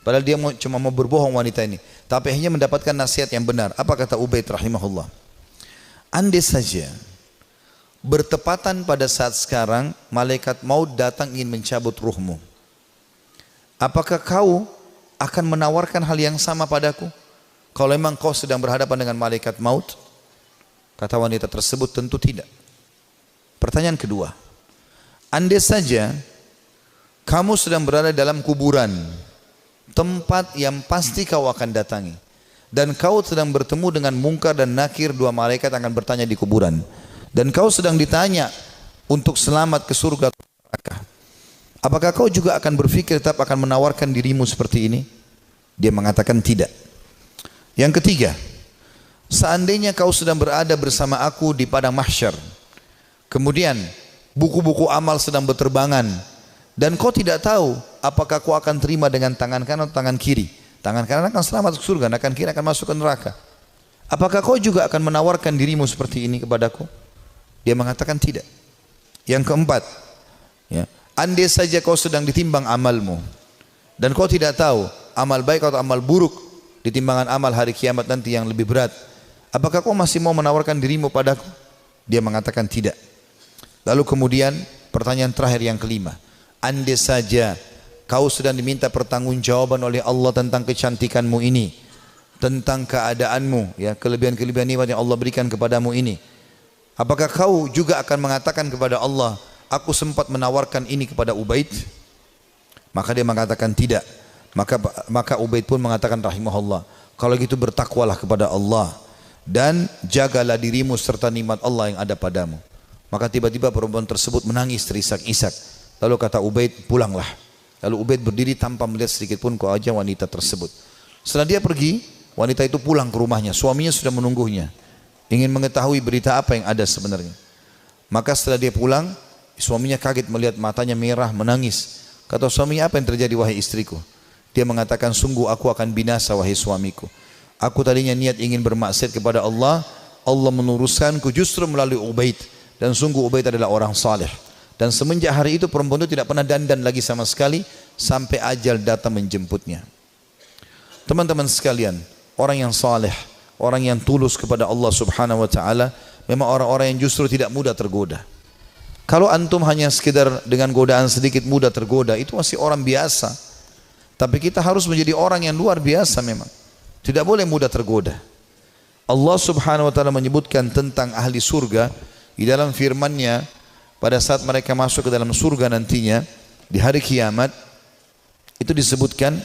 Padahal dia cuma mau berbohong wanita ini, tapi hanya mendapatkan nasihat yang benar. Apa kata Ubaid rahimahullah? Andai saja bertepatan pada saat sekarang malaikat maut datang ingin mencabut ruhmu, apakah kau akan menawarkan hal yang sama padaku? Kalau memang kau sedang berhadapan dengan malaikat maut? Kata wanita tersebut, tentu tidak. Pertanyaan kedua, andai saja kamu sedang berada dalam kuburan, tempat yang pasti kau akan datangi, dan kau sedang bertemu dengan Munkar dan Nakir, 2 malaikat akan bertanya di kuburan, dan kau sedang ditanya untuk selamat ke surga atau neraka, apakah kau juga akan berpikir tetap akan menawarkan dirimu seperti ini? Dia mengatakan tidak. Yang ketiga, seandainya kau sedang berada bersama aku di padang mahsyar, kemudian buku-buku amal sedang berterbangan, dan kau tidak tahu apakah kau akan terima dengan tangan kanan atau tangan kiri. Tangan kanan akan selamat ke surga, tangan kiri akan masuk ke neraka. Apakah kau juga akan menawarkan dirimu seperti ini kepadaku? Dia mengatakan tidak. Yang keempat, ya, andai saja kau sedang ditimbang amalmu, dan kau tidak tahu amal baik atau amal buruk di timbangan amal hari kiamat nanti yang lebih berat, apakah kau masih mau menawarkan dirimu padaku? Dia mengatakan tidak. Lalu kemudian pertanyaan terakhir yang kelima, andai saja kau sedang diminta pertanggungjawaban oleh Allah tentang kecantikanmu ini, tentang keadaanmu, ya, kelebihan-kelebihan nikmat yang Allah berikan kepadamu ini, apakah kau juga akan mengatakan kepada Allah, aku sempat menawarkan ini kepada Ubaid? Maka dia mengatakan tidak. Maka Ubaid pun mengatakan rahimahullah, kalau gitu bertakwalah kepada Allah dan jagalah dirimu serta nikmat Allah yang ada padamu. Maka tiba-tiba perempuan tersebut menangis terisak-isak. Lalu kata Ubaid, pulanglah. Lalu Ubaid berdiri tanpa melihat sedikit pun ke wajah wanita tersebut. Setelah dia pergi, wanita itu pulang ke rumahnya. Suaminya sudah menunggunya, ingin mengetahui berita apa yang ada sebenarnya. Maka setelah dia pulang, suaminya kaget melihat matanya merah, menangis. Kata suaminya, apa yang terjadi wahai istriku? Dia mengatakan, sungguh aku akan binasa wahai suamiku. Aku tadinya niat ingin bermaksiat kepada Allah, Allah meluruskanku justru melalui Ubaid. Dan sungguh Ubaid adalah orang saleh. Dan semenjak hari itu perempuan itu tidak pernah dandan lagi sama sekali sampai ajal datang menjemputnya. Teman-teman sekalian, orang yang saleh, orang yang tulus kepada Allah Subhanahu wa taala, memang orang-orang yang justru tidak mudah tergoda. Kalau antum hanya sekedar dengan godaan sedikit mudah tergoda, itu masih orang biasa. Tapi kita harus menjadi orang yang luar biasa memang. Tidak boleh mudah tergoda. Allah Subhanahu wa taala menyebutkan tentang ahli surga di dalam firman-Nya pada saat mereka masuk ke dalam surga nantinya di hari kiamat, itu disebutkan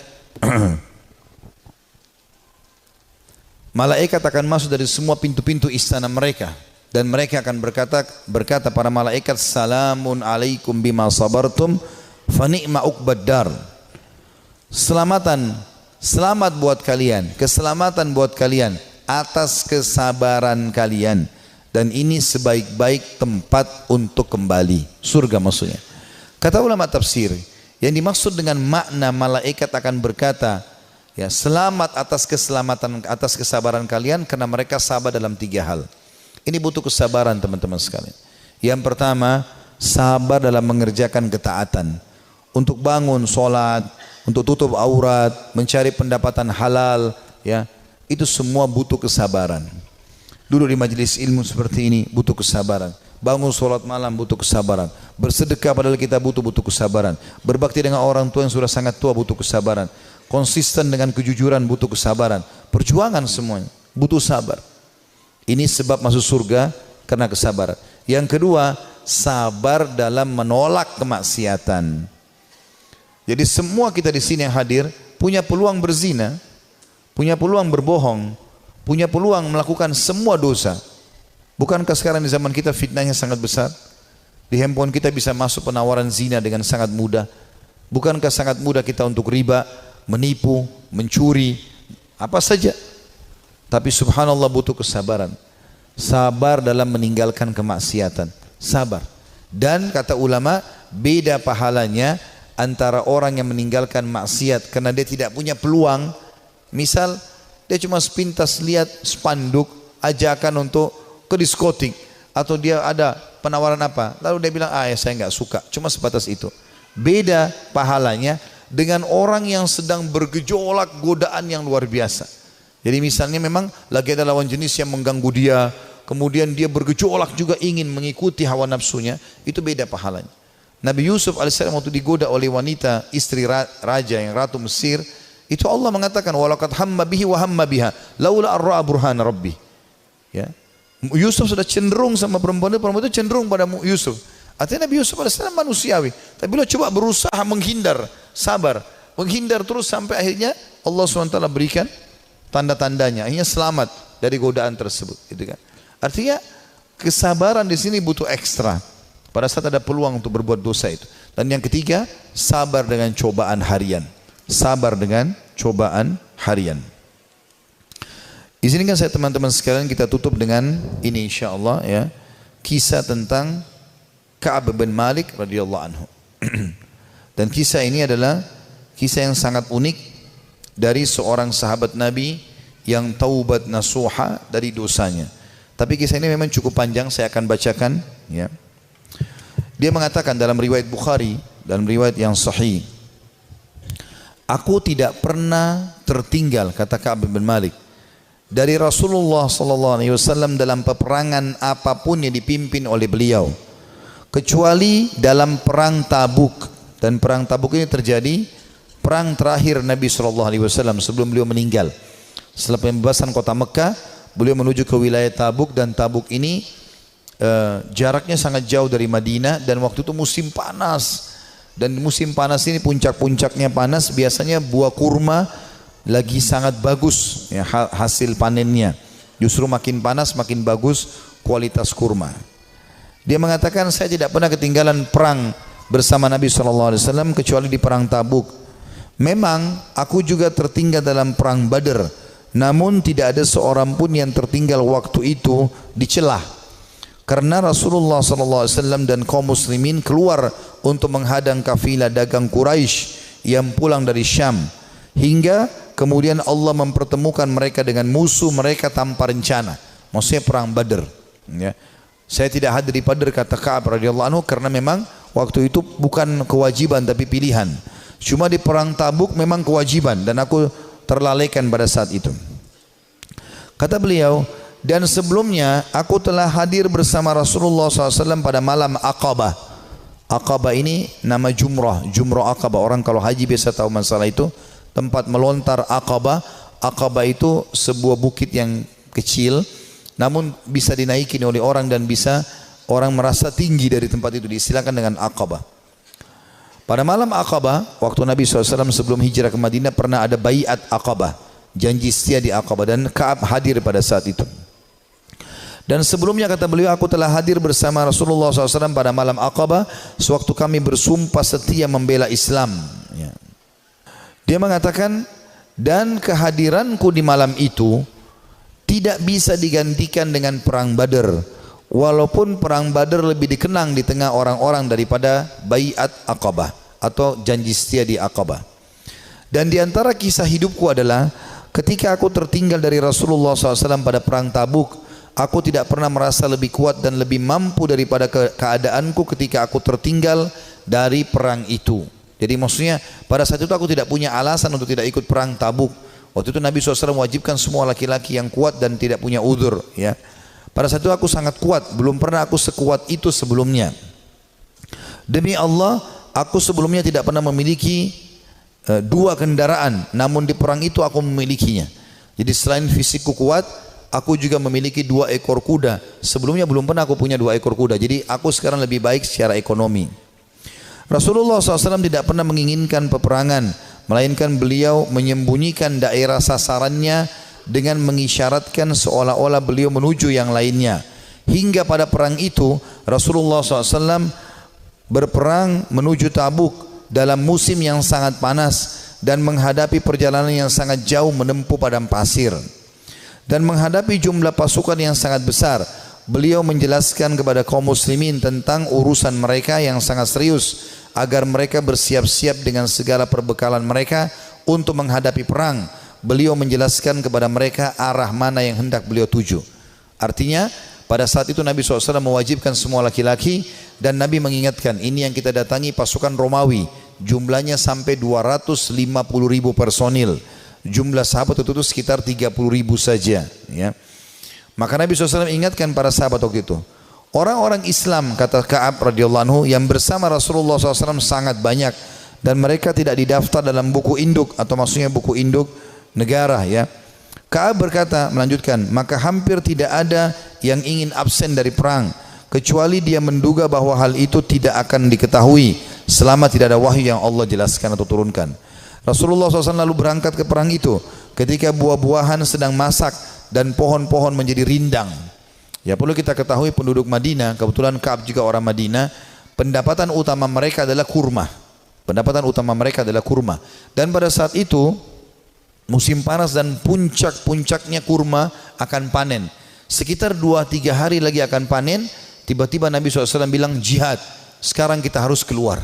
malaikat akan masuk dari semua pintu-pintu istana mereka. Dan mereka akan berkata para malaikat, salamun alaikum bima sabartum fa ni'ma uqbad dar. Selamat buat kalian, keselamatan buat kalian atas kesabaran kalian, dan ini sebaik-baik tempat untuk kembali, surga maksudnya. Kata ulama tafsir, yang dimaksud dengan makna malaikat akan berkata, ya, selamat atas keselamatan, atas kesabaran kalian, karena mereka sabar dalam 3 hal. Ini butuh kesabaran teman-teman sekalian. Yang pertama, sabar dalam mengerjakan ketaatan. Untuk bangun sholat, untuk tutup aurat, mencari pendapatan halal, ya, itu semua butuh kesabaran. Duduk di majelis ilmu seperti ini butuh kesabaran. Bangun sholat malam butuh kesabaran. Bersedekah padahal kita butuh kesabaran. Berbakti dengan orang tua yang sudah sangat tua butuh kesabaran. Konsisten dengan kejujuran butuh kesabaran. Perjuangan semuanya butuh sabar. Ini sebab masuk surga karena kesabaran. Yang kedua, sabar dalam menolak kemaksiatan. Jadi semua kita di sini yang hadir punya peluang berzina, punya peluang berbohong, punya peluang melakukan semua dosa. Bukankah sekarang di zaman kita fitnahnya sangat besar? Di handphone kita bisa masuk penawaran zina dengan sangat mudah. Bukankah sangat mudah kita untuk riba, menipu, mencuri, apa saja? Tapi subhanallah butuh kesabaran. Sabar dalam meninggalkan kemaksiatan. Sabar. Dan kata ulama, beda pahalanya antara orang yang meninggalkan maksiat karena dia tidak punya peluang. Misal dia cuma sepintas lihat spanduk ajakan untuk ke diskotik, atau dia ada penawaran apa, lalu dia bilang, ya saya nggak suka, cuma sebatas itu. Beda pahalanya dengan orang yang sedang bergejolak godaan yang luar biasa. Jadi misalnya memang lagi ada lawan jenis yang mengganggu dia, kemudian dia bergejolak juga ingin mengikuti hawa nafsunya, itu beda pahalanya. Nabi Yusuf alaihissalam waktu digoda oleh wanita istri raja yang ratu Mesir, itu Allah mengatakan walaqad hamma bihi wa hamma biha laula ar-ra'a burhana rabbih. Ya. Yusuf sudah cenderung sama perempuan itu cenderung pada Yusuf. Artinya Nabi Yusuf alaihissalam manusiawi, tapi beliau coba berusaha menghindar, sabar, menghindar terus sampai akhirnya Allah SWT berikan tanda-tandanya, akhirnya selamat dari godaan tersebut, gitu kan. Artinya kesabaran di sini butuh ekstra pada saat ada peluang untuk berbuat dosa itu. Dan yang ketiga, sabar dengan cobaan harian. Sabar dengan cobaan harian. Izinkan saya teman-teman sekalian kita tutup dengan ini insyaallah ya. Kisah tentang Ka'ab bin Malik radhiyallahu anhu. Dan kisah ini adalah kisah yang sangat unik dari seorang sahabat Nabi yang taubat nasuha dari dosanya. Tapi kisah ini memang cukup panjang, saya akan bacakan ya. Dia mengatakan dalam riwayat Bukhari, dalam riwayat yang sahih, aku tidak pernah tertinggal, kata Ka'ab bin Malik, dari Rasulullah SAW dalam peperangan apapun yang dipimpin oleh beliau, kecuali dalam perang Tabuk. Dan perang Tabuk ini terjadi perang terakhir Nabi SAW sebelum beliau meninggal. Setelah pembebasan kota Mekah, beliau menuju ke wilayah Tabuk, dan Tabuk ini jaraknya sangat jauh dari Madinah, dan waktu itu musim panas. Dan musim panas ini puncak-puncaknya panas, biasanya buah kurma lagi sangat bagus ya, hasil panennya. Justru makin panas makin bagus kualitas kurma. Dia mengatakan, saya tidak pernah ketinggalan perang bersama Nabi SAW kecuali di perang Tabuk. Memang aku juga tertinggal dalam perang Badr, namun tidak ada seorang pun yang tertinggal waktu itu dicelah. Karena Rasulullah SAW dan kaum muslimin keluar untuk menghadang kafilah dagang Quraisy yang pulang dari Syam, hingga kemudian Allah mempertemukan mereka dengan musuh mereka tanpa rencana. Maksudnya perang Badr ya. Saya tidak hadir di Badr, kata Ka'ab radhiyallahu anhu, karena memang waktu itu bukan kewajiban tapi pilihan. Cuma di perang Tabuk memang kewajiban, dan aku terlalaikan pada saat itu. Kata beliau, dan sebelumnya aku telah hadir bersama Rasulullah SAW pada malam Aqabah. Aqabah ini nama Jumrah, Jumrah Aqabah. Orang kalau haji biasa tahu masalah itu. Tempat melontar Aqabah. Aqabah itu sebuah bukit yang kecil, namun bisa dinaiki oleh orang dan bisa orang merasa tinggi dari tempat itu, diistilahkan dengan Aqabah. Pada malam Aqabah, waktu Nabi SAW sebelum hijrah ke Madinah, pernah ada baiat Aqabah, janji setia di Aqabah, dan Ka'ab hadir pada saat itu. Dan sebelumnya kata beliau, aku telah hadir bersama Rasulullah SAW pada malam Aqabah sewaktu kami bersumpah setia membela Islam. Ya. Dia mengatakan, dan kehadiranku di malam itu tidak bisa digantikan dengan perang Badar. Walaupun perang Badar lebih dikenang di tengah orang-orang daripada Baiat Aqabah atau janji setia di Aqabah. Dan di antara kisah hidupku adalah ketika aku tertinggal dari Rasulullah SAW pada perang Tabuk, aku tidak pernah merasa lebih kuat dan lebih mampu daripada keadaanku ketika aku tertinggal dari perang itu. Jadi maksudnya pada saat itu aku tidak punya alasan untuk tidak ikut perang Tabuk. Waktu itu Nabi SAW mewajibkan semua laki-laki yang kuat dan tidak punya udzur. Ya. Pada saat itu aku sangat kuat, belum pernah aku sekuat itu sebelumnya. Demi Allah, aku sebelumnya tidak pernah memiliki dua kendaraan, namun di perang itu aku memilikinya. Jadi selain fisikku kuat, aku juga memiliki 2 ekor kuda. Sebelumnya belum pernah aku punya 2 ekor kuda. Jadi aku sekarang lebih baik secara ekonomi. Rasulullah SAW tidak pernah menginginkan peperangan, melainkan beliau menyembunyikan daerah sasarannya dengan mengisyaratkan seolah-olah beliau menuju yang lainnya. Hingga pada perang itu Rasulullah SAW berperang menuju Tabuk dalam musim yang sangat panas dan menghadapi perjalanan yang sangat jauh menempuh padang pasir. Dan menghadapi jumlah pasukan yang sangat besar, beliau menjelaskan kepada kaum muslimin tentang urusan mereka yang sangat serius, agar mereka bersiap-siap dengan segala perbekalan mereka untuk menghadapi perang. Beliau menjelaskan kepada mereka arah mana yang hendak beliau tuju. Artinya pada saat itu Nabi SAW mewajibkan semua laki-laki, dan Nabi mengingatkan, ini yang kita datangi pasukan Romawi, jumlahnya sampai 250.000 personil. Jumlah sahabat itu sekitar 30.000 saja. Ya. Maka Nabi SAW ingatkan para sahabat waktu itu, orang-orang Islam, kata Ka'ab radhiyallahu anhu, yang bersama Rasulullah SAW sangat banyak, dan mereka tidak didaftar dalam buku induk, atau maksudnya buku induk negara. Ya. Ka'ab berkata, melanjutkan, maka hampir tidak ada yang ingin absen dari perang, kecuali dia menduga bahwa hal itu tidak akan diketahui selama tidak ada wahyu yang Allah jelaskan atau turunkan. Rasulullah SAW lalu berangkat ke perang itu ketika buah-buahan sedang masak dan pohon-pohon menjadi rindang. Ya, perlu kita ketahui penduduk Madinah, kebetulan Ka'ab juga orang Madinah, pendapatan utama mereka adalah kurma. Pendapatan utama mereka adalah kurma. Dan pada saat itu musim panas dan puncak-puncaknya kurma akan panen. Sekitar 2-3 hari lagi akan panen. Tiba-tiba Nabi SAW bilang, jihad, sekarang kita harus keluar.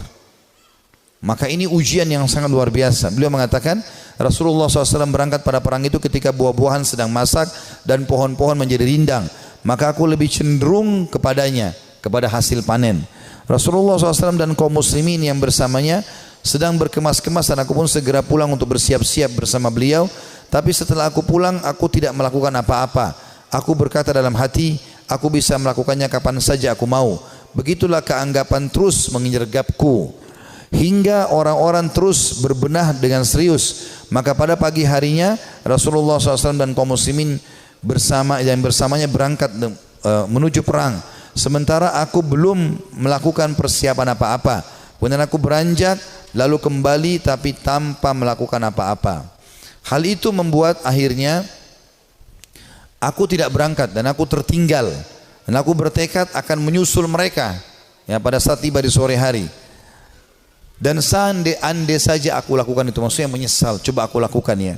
Maka ini ujian yang sangat luar biasa. Beliau mengatakan Rasulullah SAW berangkat pada perang itu ketika buah-buahan sedang masak dan pohon-pohon menjadi rindang. Maka aku lebih cenderung kepadanya, kepada hasil panen. Rasulullah SAW dan kaum muslimin yang bersamanya sedang berkemas-kemas, dan aku pun segera pulang untuk bersiap-siap bersama beliau. Tapi setelah aku pulang, aku tidak melakukan apa-apa. Aku berkata dalam hati, aku bisa melakukannya kapan saja aku mau. Begitulah keanggapan terus mengenyergapku, hingga orang-orang terus berbenah dengan serius. Maka pada pagi harinya Rasulullah SAW dan kaum muslimin bersamanya berangkat menuju perang. Sementara aku belum melakukan persiapan apa-apa. Kemudian aku beranjak lalu kembali tapi tanpa melakukan apa-apa. Hal itu membuat akhirnya aku tidak berangkat dan aku tertinggal. Dan aku bertekad akan menyusul mereka ya pada saat tiba di sore hari. Dan seandainya saja aku lakukan itu, maksudnya menyesal, coba aku lakukan ya.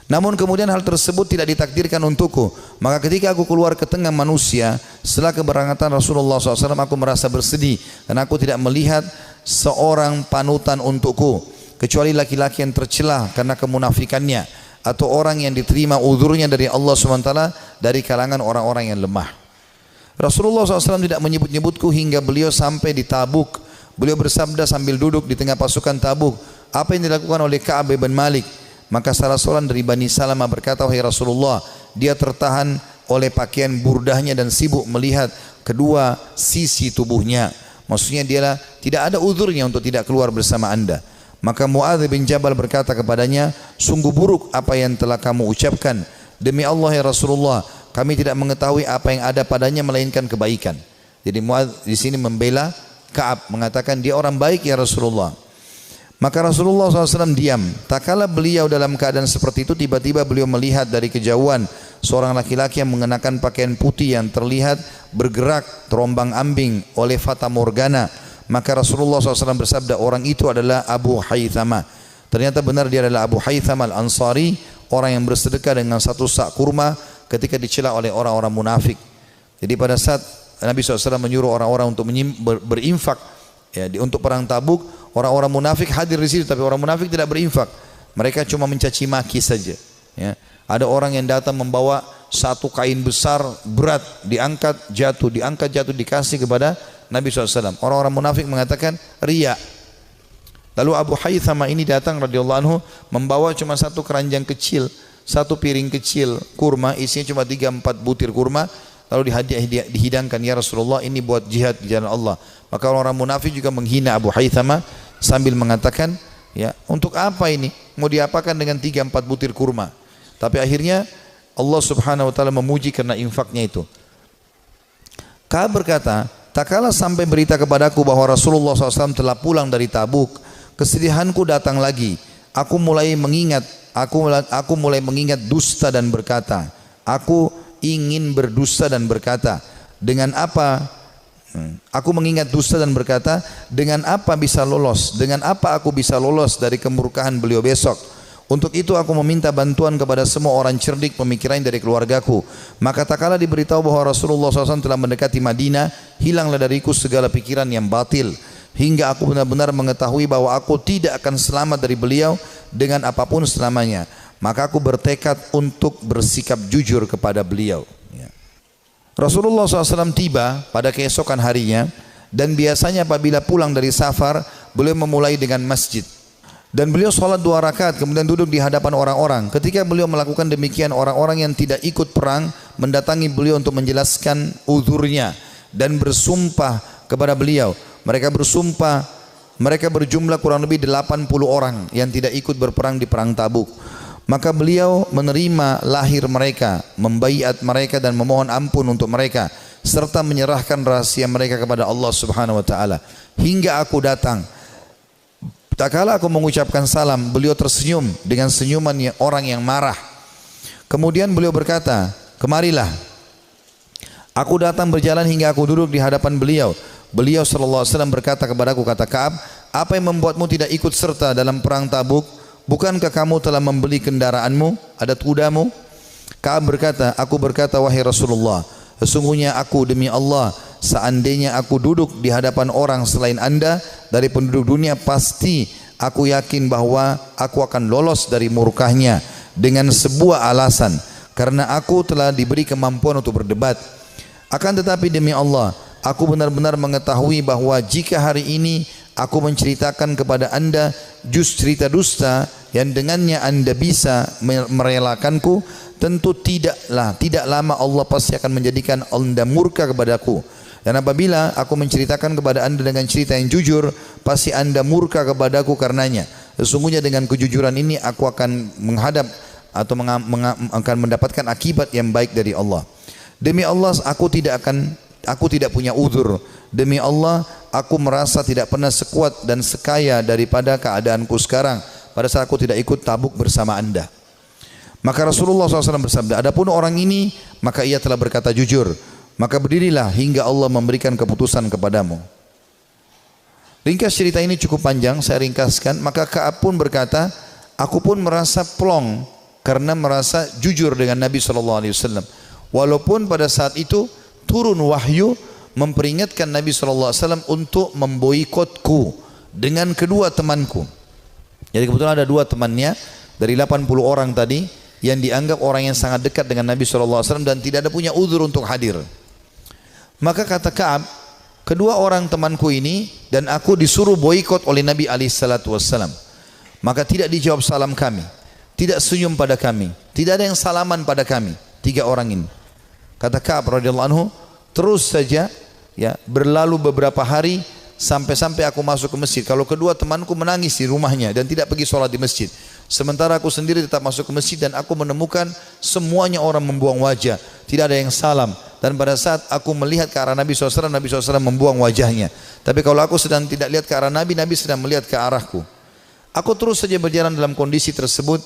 Namun kemudian hal tersebut tidak ditakdirkan untukku. Maka ketika aku keluar ke tengah manusia setelah keberangkatan Rasulullah SAW, aku merasa bersedih karena aku tidak melihat seorang panutan untukku kecuali laki-laki yang tercelah karena kemunafikannya, atau orang yang diterima uzurnya dari Allah SWT dari kalangan orang-orang yang lemah. Rasulullah SAW tidak menyebut-nyebutku hingga beliau sampai di Tabuk. Beliau bersabda sambil duduk di tengah pasukan Tabuk, apa yang dilakukan oleh Ka'ab bin Malik? Maka salah seorang dari Bani Salamah berkata, wahai Rasulullah, dia tertahan oleh pakaian burdahnya dan sibuk melihat kedua sisi tubuhnya. Maksudnya dia tidak ada uzurnya untuk tidak keluar bersama anda. Maka Mu'adz bin Jabal berkata kepadanya, sungguh buruk apa yang telah kamu ucapkan. Demi Allah ya Rasulullah, kami tidak mengetahui apa yang ada padanya melainkan kebaikan. Jadi Mu'adz di sini membela Ka'ab, mengatakan dia orang baik ya Rasulullah. Maka Rasulullah SAW diam. Tak kala beliau dalam keadaan seperti itu, tiba-tiba beliau melihat dari kejauhan seorang laki-laki yang mengenakan pakaian putih yang terlihat bergerak terombang-ambing oleh fata morgana. Maka Rasulullah SAW bersabda, orang itu adalah Abu Haythama. Ternyata benar dia adalah Abu Haythama Al-Ansari, orang yang bersedekah dengan satu sak kurma ketika dicela oleh orang-orang munafik. Jadi pada saat Nabi SAW menyuruh orang-orang untuk berinfak ya, untuk perang Tabuk, orang-orang munafik hadir di situ, tapi orang munafik tidak berinfak. Mereka cuma mencaci maki saja. Ya. Ada orang yang datang membawa satu kain besar berat, diangkat jatuh, dikasih kepada Nabi SAW. Orang-orang munafik mengatakan riya. Lalu Abu Haythama ini datang radhiyallahu anhu membawa cuma satu keranjang kecil, satu piring kecil kurma, isinya cuma 3-4 butir kurma. Lalu dihidangkan, ya Rasulullah, ini buat jihad di jalan Allah. Maka orang-orang munafik juga menghina Abu Haythama sambil mengatakan, ya, untuk apa ini? Mau diapakan dengan 3-4 butir kurma? Tapi akhirnya Allah Subhanahu wa taala memuji karena infaknya itu. Ka'ab berkata, tak kalah sampai berita kepadaku bahwa Rasulullah SAW telah pulang dari Tabuk, kesedihanku datang lagi. Aku mulai mengingat dusta dan berkata, aku ingin berdusta dan berkata, dengan apa? Aku mengingat dusta dan berkata, dengan apa bisa lolos? Dengan apa aku bisa lolos dari kemurkaan beliau besok? Untuk itu aku meminta bantuan kepada semua orang cerdik pemikiran dari keluargaku. Maka tak kala diberitahu bahwa Rasulullah SAW telah mendekati Madinah, hilanglah dariku segala pikiran yang batil, hingga aku benar-benar mengetahui bahwa aku tidak akan selamat dari beliau dengan apapun selamanya. Maka aku bertekad untuk bersikap jujur kepada beliau. Rasulullah SAW tiba pada keesokan harinya, dan biasanya apabila pulang dari safar, beliau memulai dengan masjid. Dan beliau sholat 2 rakaat, kemudian duduk di hadapan orang-orang. Ketika beliau melakukan demikian, orang-orang yang tidak ikut perang mendatangi beliau untuk menjelaskan uzurnya dan bersumpah kepada beliau. Mereka bersumpah, mereka berjumlah kurang lebih 80 orang yang tidak ikut berperang di perang Tabuk. Maka beliau menerima lahir mereka, membaiat mereka dan memohon ampun untuk mereka, serta menyerahkan rahasia mereka kepada Allah Subhanahu wa taala. Hingga aku datang, tak kala aku mengucapkan salam, beliau tersenyum dengan senyuman orang yang marah. Kemudian beliau berkata, kemarilah. Aku datang berjalan hingga aku duduk di hadapan beliau. Beliau sallallahu alaihi wasallam berkata kepadaku, kata Ka'ab, apa yang membuatmu tidak ikut serta dalam perang Tabuk? Bukankah kamu telah membeli kendaraanmu, ada kudamu? Ka'ab berkata, aku berkata, wahai Rasulullah, sesungguhnya aku demi Allah, seandainya aku duduk di hadapan orang selain anda dari penduduk dunia, pasti aku yakin bahwa aku akan lolos dari murkahnya dengan sebuah alasan, karena aku telah diberi kemampuan untuk berdebat. Akan tetapi demi Allah, aku benar-benar mengetahui bahwa jika hari ini aku menceritakan kepada anda juz cerita dusta yang dengannya anda bisa merelakanku, tentu tidak lama Allah pasti akan menjadikan anda murka kepadaku. Dan apabila aku menceritakan kepada anda dengan cerita yang jujur, pasti anda murka kepadaku karenanya. Sesungguhnya dengan kejujuran ini aku akan menghadap atau akan mendapatkan akibat yang baik dari Allah. Demi Allah aku tidak punya uzur. Demi Allah aku merasa tidak pernah sekuat dan sekaya daripada keadaanku sekarang pada saat aku tidak ikut Tabuk bersama anda. Maka Rasulullah SAW bersabda, adapun orang ini maka ia telah berkata jujur, maka berdirilah hingga Allah memberikan keputusan kepadamu. Ringkas cerita ini cukup panjang, saya ringkaskan. Maka Ka'ab pun berkata, aku pun merasa plong karena merasa jujur dengan Nabi SAW. Walaupun pada saat itu turun wahyu memperingatkan Nabi SAW untuk memboikotku dengan kedua temanku. Jadi kebetulan ada 2 temannya dari 80 orang tadi yang dianggap orang yang sangat dekat dengan Nabi SAW dan tidak ada punya uzur untuk hadir. Maka kata Ka'ab, kedua orang temanku ini dan aku disuruh boikot oleh Nabi SAW. Maka tidak dijawab salam kami, tidak senyum pada kami, tidak ada yang salaman pada kami, 3 orang ini. Kata Ka'ab radhiyallahu anhu, terus saja ya berlalu beberapa hari sampai aku masuk ke masjid. Kalau kedua temanku menangis di rumahnya dan tidak pergi sholat di masjid, sementara aku sendiri tetap masuk ke masjid dan aku menemukan semuanya orang membuang wajah, tidak ada yang salam. Dan pada saat aku melihat ke arah Nabi SAW, Nabi SAW membuang wajahnya. Tapi kalau aku sedang tidak lihat ke arah Nabi, Nabi sedang melihat ke arahku. Aku terus saja berjalan dalam kondisi tersebut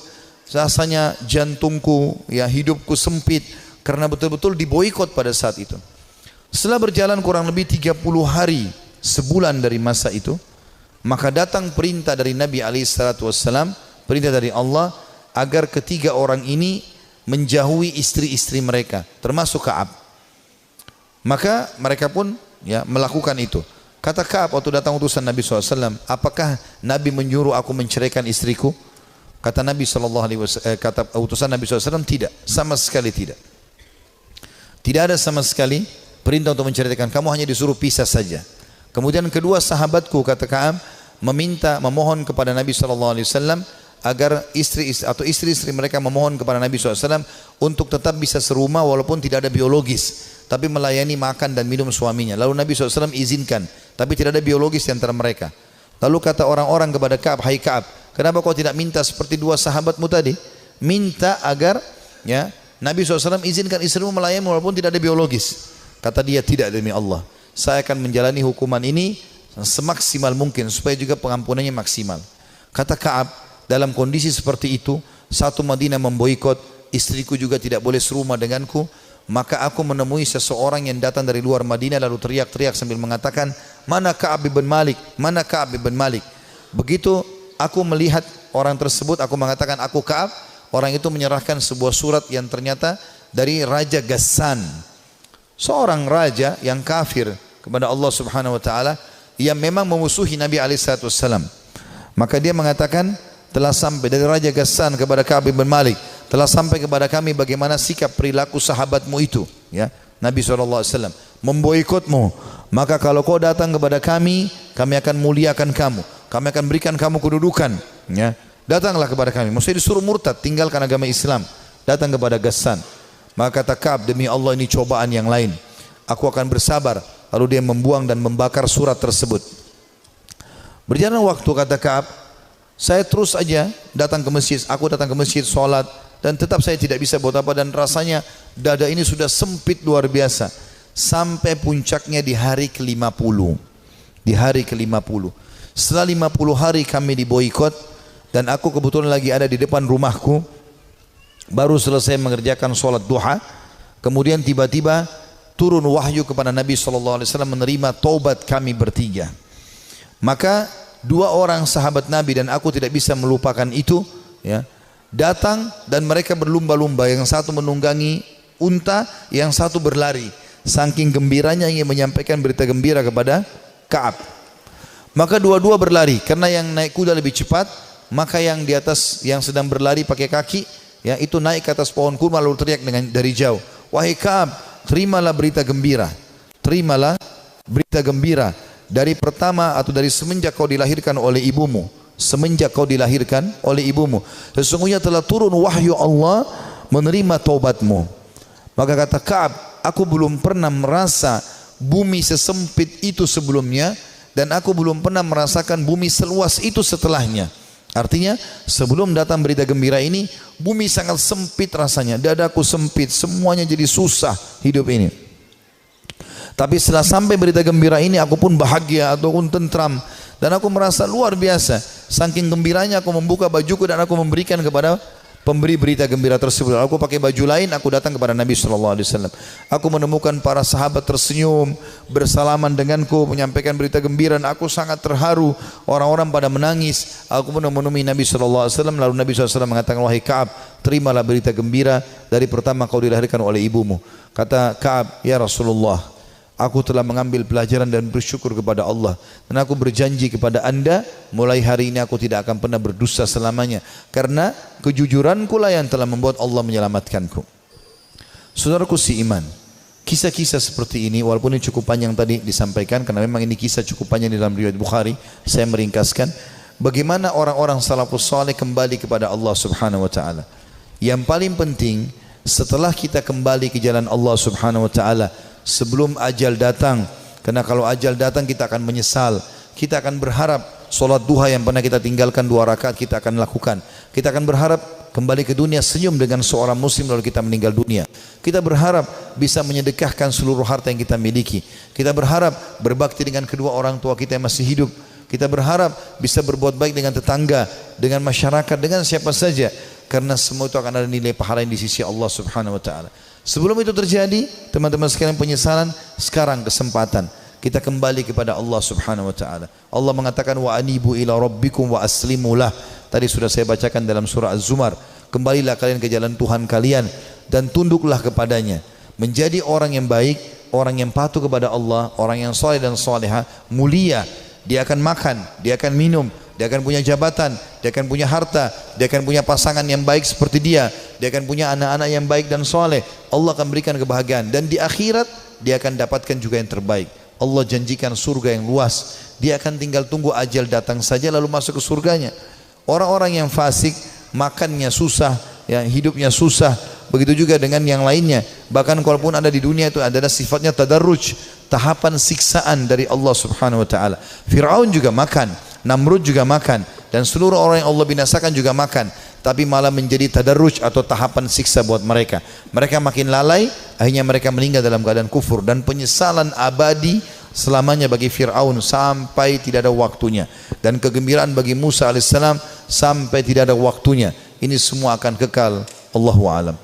rasanya jantungku, ya hidupku sempit karena betul-betul diboikot pada saat itu. Setelah berjalan kurang lebih 30 hari, sebulan dari masa itu, maka datang perintah dari Nabi SAW, perintah dari Allah agar ketiga orang ini menjauhi istri-istri mereka, termasuk Ka'ab. Maka mereka pun ya melakukan itu. Kata Ka'ab waktu datang utusan Nabi SAW, apakah Nabi menyuruh aku menceraikan istriku? Kata Nabi SAW, kata utusan Nabi SAW, tidak, sama sekali tidak. Tidak ada sama sekali perintah untuk menceraikan, kamu hanya disuruh pisah saja. Kemudian kedua sahabatku, kata Ka'ab, memohon kepada Nabi SAW agar istri-istri mereka memohon kepada Nabi SAW untuk tetap bisa serumah walaupun tidak ada biologis, tapi melayani makan dan minum suaminya. Lalu Nabi SAW izinkan, tapi tidak ada biologis di antara mereka. Lalu kata orang-orang kepada Ka'ab, hai Ka'ab, kenapa kau tidak minta seperti dua sahabatmu tadi? Minta agar ya Nabi SAW izinkan istrimu melayani walaupun tidak ada biologis. Kata dia, tidak, demi Allah, saya akan menjalani hukuman ini semaksimal mungkin supaya juga pengampunannya maksimal. Kata Ka'ab, dalam kondisi seperti itu, satu Madinah memboikot, istriku juga tidak boleh serumah denganku, maka aku menemui seseorang yang datang dari luar Madinah lalu teriak-teriak sambil mengatakan, mana Ka'ab bin Malik, mana Ka'ab bin Malik. Begitu aku melihat orang tersebut, aku mengatakan aku Ka'ab. Orang itu menyerahkan sebuah surat yang ternyata dari Raja Ghassan, seorang raja yang kafir kepada Allah Subhanahu wa taala, yang memang memusuhi Nabi SAW. Maka dia mengatakan, telah sampai dari Raja Ghassan kepada Ka'ab bin Malik, telah sampai kepada kami bagaimana sikap perilaku sahabatmu itu, ya Nabi SAW memboikotmu. Maka kalau kau datang kepada kami akan muliakan kamu, kami akan berikan kamu kedudukan, ya datanglah kepada kami. Maksudnya disuruh murtad, tinggalkan agama Islam, datang kepada Ghassan. Maka kata Ka'ab, demi Allah ini cobaan yang lain, aku akan bersabar. Lalu dia membuang dan membakar surat tersebut. Berjalan waktu, kata Ka'ab, saya terus aja datang ke masjid, aku datang ke masjid, sholat, dan tetap saya tidak bisa buat apa, dan rasanya dada ini sudah sempit luar biasa. Sampai puncaknya di hari ke-50. Di hari ke-50. Setelah 50 hari kami diboikot, dan aku kebetulan lagi ada di depan rumahku, baru selesai mengerjakan sholat duha, kemudian tiba-tiba turun wahyu kepada Nabi SAW menerima taubat kami bertiga. Maka dua orang sahabat Nabi dan aku tidak bisa melupakan itu, ya, datang dan mereka berlumba-lumba, yang satu menunggangi unta, yang satu berlari, saking gembiranya ingin menyampaikan berita gembira kepada Ka'ab. Maka dua-dua berlari, karena yang naik kuda lebih cepat, maka yang di atas, yang sedang berlari pakai kaki, ya itu naik ke atas pohon kurma lalu teriak dari jauh, wahai Ka'ab, terimalah berita gembira, terimalah berita gembira. Dari pertama atau dari semenjak kau dilahirkan oleh ibumu, semenjak kau dilahirkan oleh ibumu, sesungguhnya telah turun wahyu Allah menerima taubatmu. Maka kata Ka'ab, aku belum pernah merasa bumi sesempit itu sebelumnya, dan aku belum pernah merasakan bumi seluas itu setelahnya. Artinya sebelum datang berita gembira ini, bumi sangat sempit rasanya, dadaku sempit, semuanya jadi susah hidup ini. Tapi setelah sampai berita gembira ini, aku pun bahagia ataupun tentram, dan aku merasa luar biasa. Saking gembiranya aku membuka bajuku dan aku memberikan kepada pemberi berita gembira tersebut. Aku pakai baju lain, aku datang kepada Nabi SAW. Aku menemukan para sahabat tersenyum, bersalaman denganku, menyampaikan berita gembira, dan aku sangat terharu. Orang-orang pada menangis. Aku pun menemui Nabi SAW. Lalu Nabi SAW mengatakan, wahai Ka'ab, terimalah berita gembira dari pertama kau dilahirkan oleh ibumu. Kata Ka'ab, ya Rasulullah, aku telah mengambil pelajaran dan bersyukur kepada Allah, dan aku berjanji kepada anda, mulai hari ini aku tidak akan pernah berdosa selamanya, karena kejujuranku lah yang telah membuat Allah menyelamatkanku. Saudaraku si iman, kisah-kisah seperti ini, walaupun ini cukup panjang tadi disampaikan, karena memang ini kisah cukup panjang di dalam riwayat Bukhari, saya meringkaskan bagaimana orang-orang salafus saleh kembali kepada Allah Subhanahu wa taala. Yang paling penting, setelah kita kembali ke jalan Allah Subhanahu wa taala, sebelum ajal datang, karena kalau ajal datang kita akan menyesal. Kita akan berharap solat duha yang pernah kita tinggalkan 2 rakaat kita akan lakukan. Kita akan berharap kembali ke dunia senyum dengan seorang muslim lalu kita meninggal dunia. Kita berharap bisa menyedekahkan seluruh harta yang kita miliki. Kita berharap berbakti dengan kedua orang tua kita yang masih hidup. Kita berharap bisa berbuat baik dengan tetangga, dengan masyarakat, dengan siapa saja. karena semua itu akan ada nilai pahala yang di sisi Allah Subhanahu wa taala. Sebelum itu terjadi, teman-teman sekalian, penyesalan, sekarang kesempatan kita kembali kepada Allah Subhanahu wa taala. Allah mengatakan wa anibu ila rabbikum wa aslimulah. Tadi sudah saya bacakan dalam surah Az-Zumar. Kembalilah kalian ke jalan Tuhan kalian dan tunduklah kepadanya. Menjadi orang yang baik, orang yang patuh kepada Allah, orang yang saleh dan salehah, mulia. Dia akan makan, dia akan minum, dia akan punya jabatan, dia akan punya harta, dia akan punya pasangan yang baik seperti dia akan punya anak-anak yang baik dan saleh. Allah akan berikan kebahagiaan dan di akhirat dia akan dapatkan juga yang terbaik. Allah janjikan surga yang luas. Dia akan tinggal tunggu ajal datang saja lalu masuk ke surganya. Orang-orang yang fasik, makannya susah, ya, hidupnya susah. Begitu juga dengan yang lainnya. Bahkan kalaupun ada di dunia itu adalah sifatnya tadarruj, tahapan siksaan dari Allah Subhanahu wa taala. Firaun juga makan, Namrud juga makan, dan seluruh orang yang Allah binasakan juga makan, tapi malah menjadi tadarruj atau tahapan siksa buat mereka. Mereka makin lalai, akhirnya mereka meninggal dalam keadaan kufur, dan penyesalan abadi selamanya bagi Fir'aun sampai tidak ada waktunya, dan kegembiraan bagi Musa alaihissalam sampai tidak ada waktunya. Ini semua akan kekal. Allahu a'lam.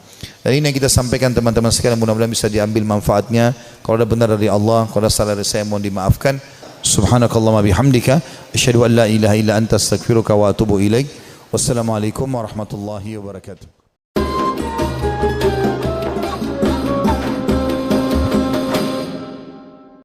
Dan ini yang kita sampaikan teman-teman sekalian, mudah-mudahan bisa diambil manfaatnya. Kalau ada benar dari Allah, kalau ada salah dari saya mohon dimaafkan. Subhanakallahumma bihamdika asyhadu an la ilaha illa anta astaghfiruka wa atubu ilaik. Wassalamualaikum warahmatullahi wabarakatuh.